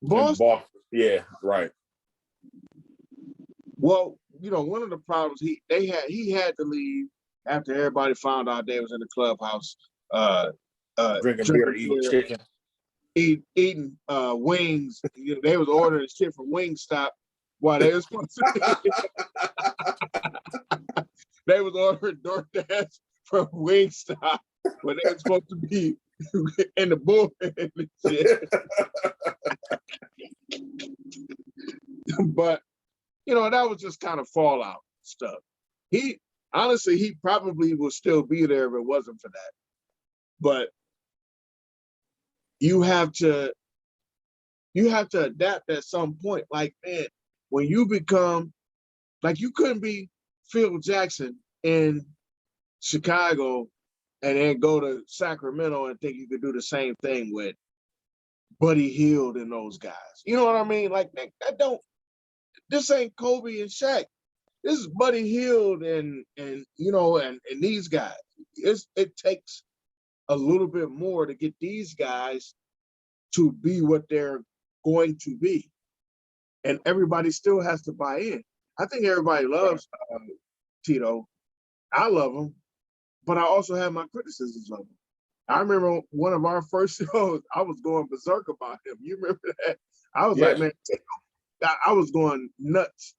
Boston. Yeah, right. Well, you know, one of the problems he had to leave after everybody found out they was in the clubhouse drinking beer, eating chicken. Eating wings. You know, they was ordering shit from Wingstop while they was supposed to they was ordering DoorDash from Wingstop when they were supposed to be in the bullpen and shit. But you know, that was just kind of fallout stuff. He probably would still be there if it wasn't for that. But you have to adapt at some point. Like, man, when you become like, you couldn't be Phil Jackson in Chicago and then go to Sacramento and think you could do the same thing with Buddy Hield and those guys. You know what I mean? Like, this ain't Kobe and Shaq. This is Buddy Hield and you know, and these guys. It takes a little bit more to get these guys to be what they're going to be. And everybody still has to buy in. I think everybody loves Tito. I love him, but I also have my criticisms of him. I remember one of our first shows, I was going berserk about him. You remember that? I was like, man, I was going nuts.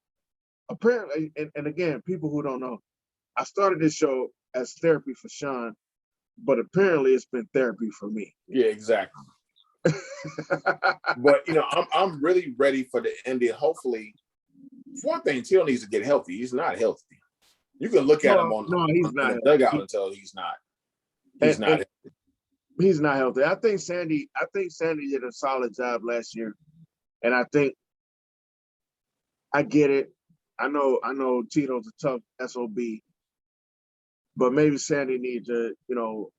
Apparently, and again, people who don't know, I started this show as therapy for Sean, but apparently it's been therapy for me. Yeah, exactly. But you know, I'm really ready for the Indian. Hopefully, for one thing, Tito needs to get healthy. He's not healthy. You can look at him on the dugout and tell he's not. He's not healthy. He's not healthy. I think Sandy did a solid job last year, and I think I get it. I know Tito's a tough SOB, but maybe Sandy needs to, you know.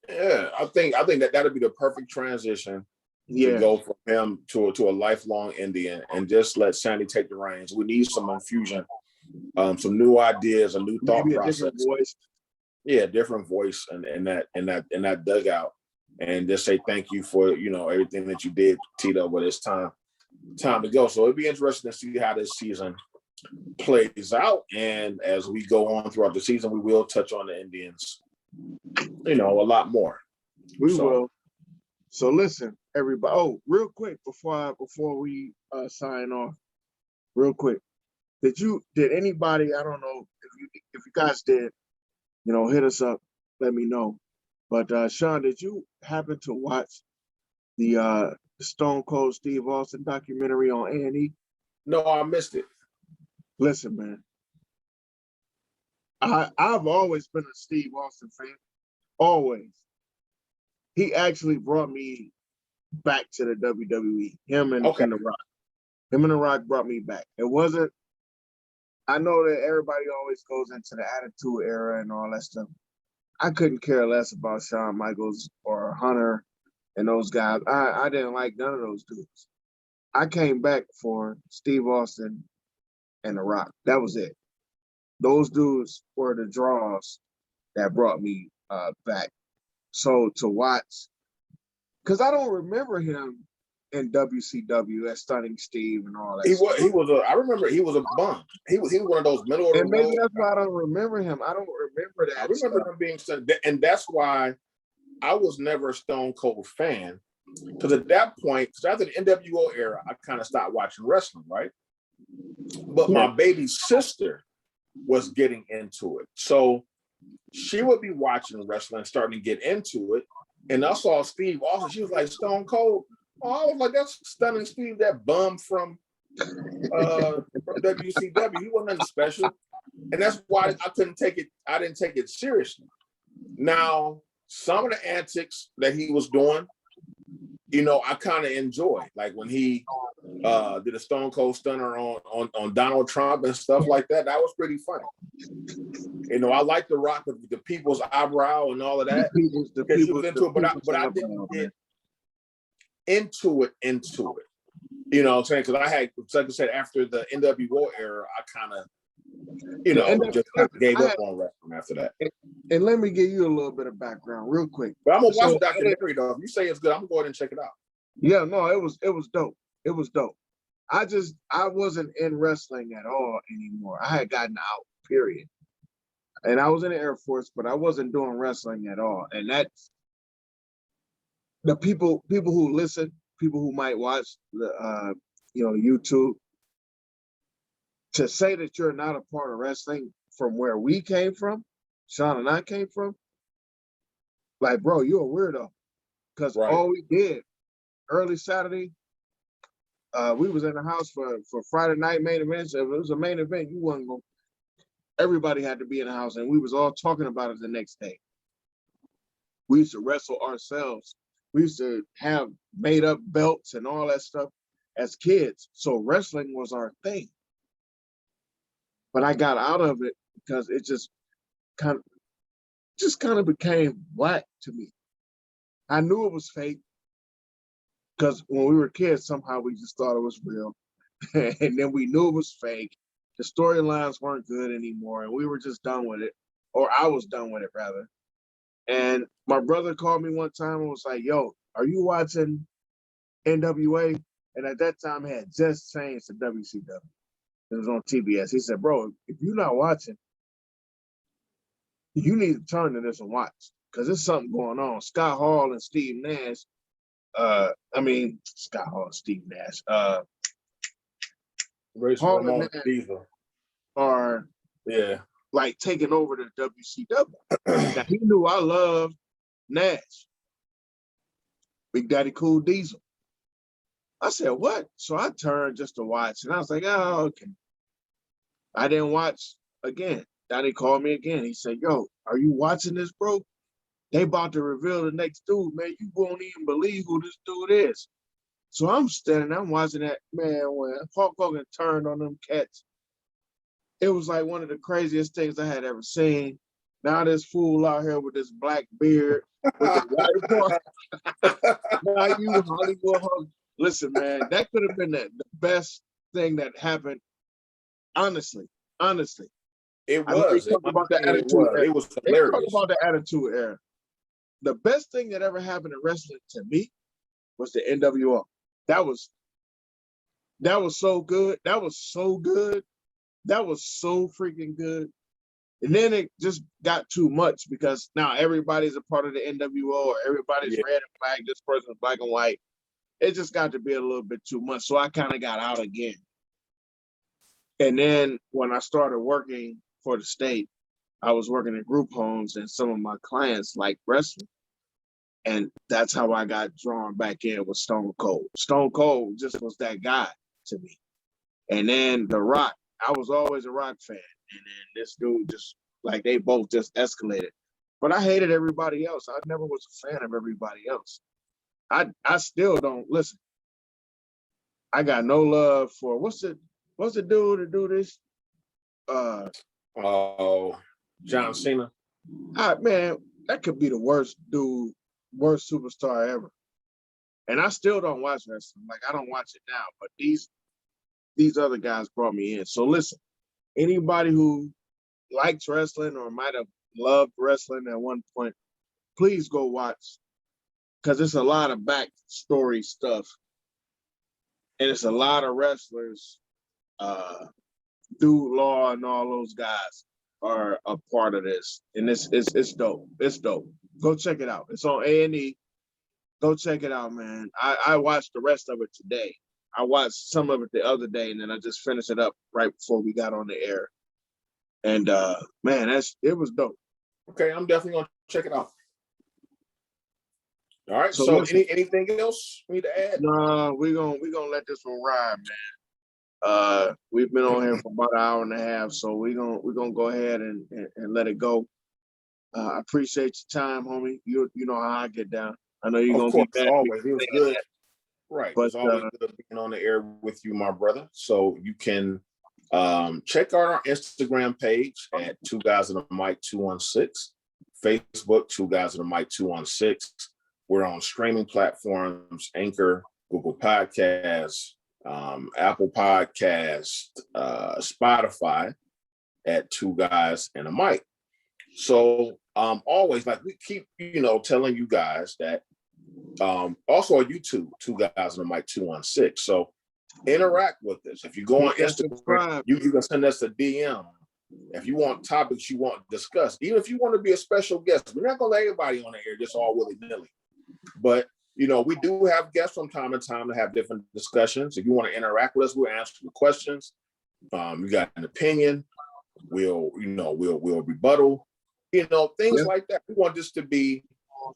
Yeah, I think that'd be the perfect transition to go from him to a lifelong Indian and just let Sandy take the reins. We need some infusion, some new ideas, a new thought process. Different voice. Yeah, different voice in that dugout, and just say thank you for, you know, everything that you did, Tito. But it's time to go. So it'd be interesting to see how this season plays out, and as we go on throughout the season, we will touch on the Indians, you know, a lot more. We will. So listen, everybody. Oh, real quick before we sign off, real quick. Did anybody? I don't know if you guys did. You know, hit us up. Let me know. But Sean, did you happen to watch the Stone Cold Steve Austin documentary on A&E? No, I missed it. Listen, man. I've always been a Steve Austin fan. Always. He actually brought me back to the WWE. Him and The Rock. Him and The Rock brought me back. It wasn't. I know that everybody always goes into the Attitude Era and all that stuff. I couldn't care less about Shawn Michaels or Hunter and those guys. I didn't like none of those dudes. I came back for Steve Austin and The Rock. That was it. Those dudes were the draws that brought me back. So to watch because I don't remember him in WCW as Stunning Steve and all that. I remember he was a bum. He was one of those middle of the road. And maybe that's why I don't remember him. I don't remember that. I remember him being, and that's why I was never a Stone Cold fan. Because at that point, because after the NWO era, I kind of stopped watching wrestling, right? But my baby sister was getting into it. So she would be watching wrestling, starting to get into it. And I saw Steve Austin. She was like, Stone Cold. Oh, I was like, that's Stunning Steve, that bum from WCW. He wasn't nothing special. And that's why I couldn't take it. I didn't take it seriously. Now, some of the antics that he was doing, you know, I kind of enjoy, like when he did a Stone Cold Stunner on Donald Trump and stuff like that. That was pretty funny. You know, I like the Rock with the people's eyebrow and all of that. The people's into it, but I didn't get into it. You know what I'm saying? Because I had, like I said, after the NWO era, I kind of, you know, just kind of gave up on wrestling after that. And let me give you a little bit of background real quick. But I'm gonna watch the documentary though. If you say it's good, I'm gonna go ahead and check it out. Yeah, no, it was dope. It was dope. I wasn't in wrestling at all anymore. I had gotten out, period. And I was in the Air Force, but I wasn't doing wrestling at all. And that's the people who listen, people who might watch the YouTube, to say that you're not a part of wrestling from where we came from, Sean and I came from, like, bro, you're a weirdo. Because all we did early Saturday, we was in the house for Friday night main events. If it was a main event, you wasn't going. Everybody had to be in the house, and we was all talking about it the next day. We used to wrestle ourselves. We used to have made up belts and all that stuff as kids. So wrestling was our thing. But I got out of it because it just kind of became whack to me. I knew it was fake because when we were kids, somehow we just thought it was real. And then we knew it was fake. The storylines weren't good anymore, and we were just done with it. Or I was done with it, rather. And my brother called me one time and was like, yo, are you watching NWA? And at that time, it had just changed to WCW. It was on TBS. He said, bro, if you're not watching, you need to turn to this and watch, because there's something going on. Scott Hall and Steve Nash, Scott Hall and Steve Nash, Hall and Nash are like taking over the WCW. Now, he knew I loved Nash, Big Daddy Cool Diesel. I said, what? So I turned just to watch, and I was like, oh, okay. I didn't watch again. Daddy called me again. He said, yo, are you watching this, bro? They about to reveal the next dude, man. You won't even believe who this dude is. So I'm watching that, man, when Hulk Hogan turned on them cats. It was like one of the craziest things I had ever seen. Now this fool out here with this black beard, with the white part. Now you Hollywood Hulk. Listen, man, that could have been the best thing that happened. Honestly. It was. It was hilarious. Talk about the Attitude Era. The best thing that ever happened in wrestling to me was the NWO. That was so good. That was so good. That was so freaking good. And then it just got too much because now everybody's a part of the NWO, or everybody's red and black. This person's black and white. It just got to be a little bit too much. So I kind of got out again. And then when I started working for the state, I was working in group homes, and some of my clients liked wrestling. And that's how I got drawn back in with Stone Cold. Stone Cold just was that guy to me. And then The Rock, I was always a Rock fan. And then this dude just, like, they both just escalated. But I hated everybody else. I never was a fan of everybody else. I still don't listen. I got no love for what's the dude to do this? John Cena. Man, that could be the worst dude, worst superstar ever. And I still don't watch wrestling. Like, I don't watch it now, but these other guys brought me in. So listen, anybody who likes wrestling or might have loved wrestling at one point, please go watch because it's a lot of backstory stuff, and it's a lot of wrestlers. Dude Law and all those guys are a part of this, and it's dope. It's dope. Go check it out. It's on A&E. Go check it out, man. I watched the rest of it today. I watched some of it the other day, and then I just finished it up right before we got on the air. And man, it was dope. Okay, I'm definitely gonna check it out. All right. So anything else we need to add? No, we're gonna let this one ride, man. We've been on here for about an hour and a half, so we're gonna go ahead and let it go. I appreciate your time, homie. You know how I get down. I know you're gonna be back. Always, it was good. Right. But, it's always good being on the air with you, my brother. So you can check out our Instagram page at 2 Guys on the Mic 216, Facebook 2 Guys on the Mic 216. We're on streaming platforms, Anchor, Google Podcasts, Apple Podcasts, Spotify at 2 Guys and a Mic. So always, like, we keep, telling you guys that also on YouTube, 2 Guys on the Mic 216. So interact with us. If you go on Instagram, you can send us a DM. If you want topics you want discussed, even if you want to be a special guest, we're not going to let everybody on the air just all willy-nilly. But, we do have guests from time to time to have different discussions. If you want to interact with us, we'll answer your questions. You got an opinion, we'll rebuttal, things like that. We want this to be,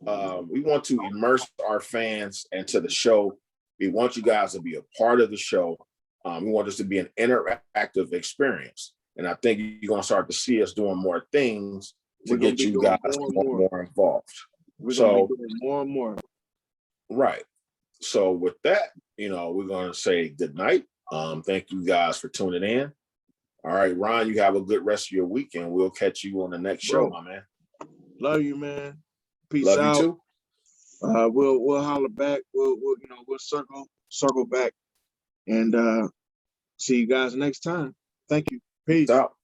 we want to immerse our fans into the show. We want you guys to be a part of the show. We want this to be an interactive experience. And I think you're going to start to see us doing more things to get you guys more involved. We're going to be doing more and more. Right. So with that, we're going to say good night. Thank you guys for tuning in. All right, Ron, you have a good rest of your week, and we'll catch you on the next show, my man. Love you, man. Peace out. Love you too. We'll holler back. We'll circle back, and see you guys next time. Thank you. Peace out.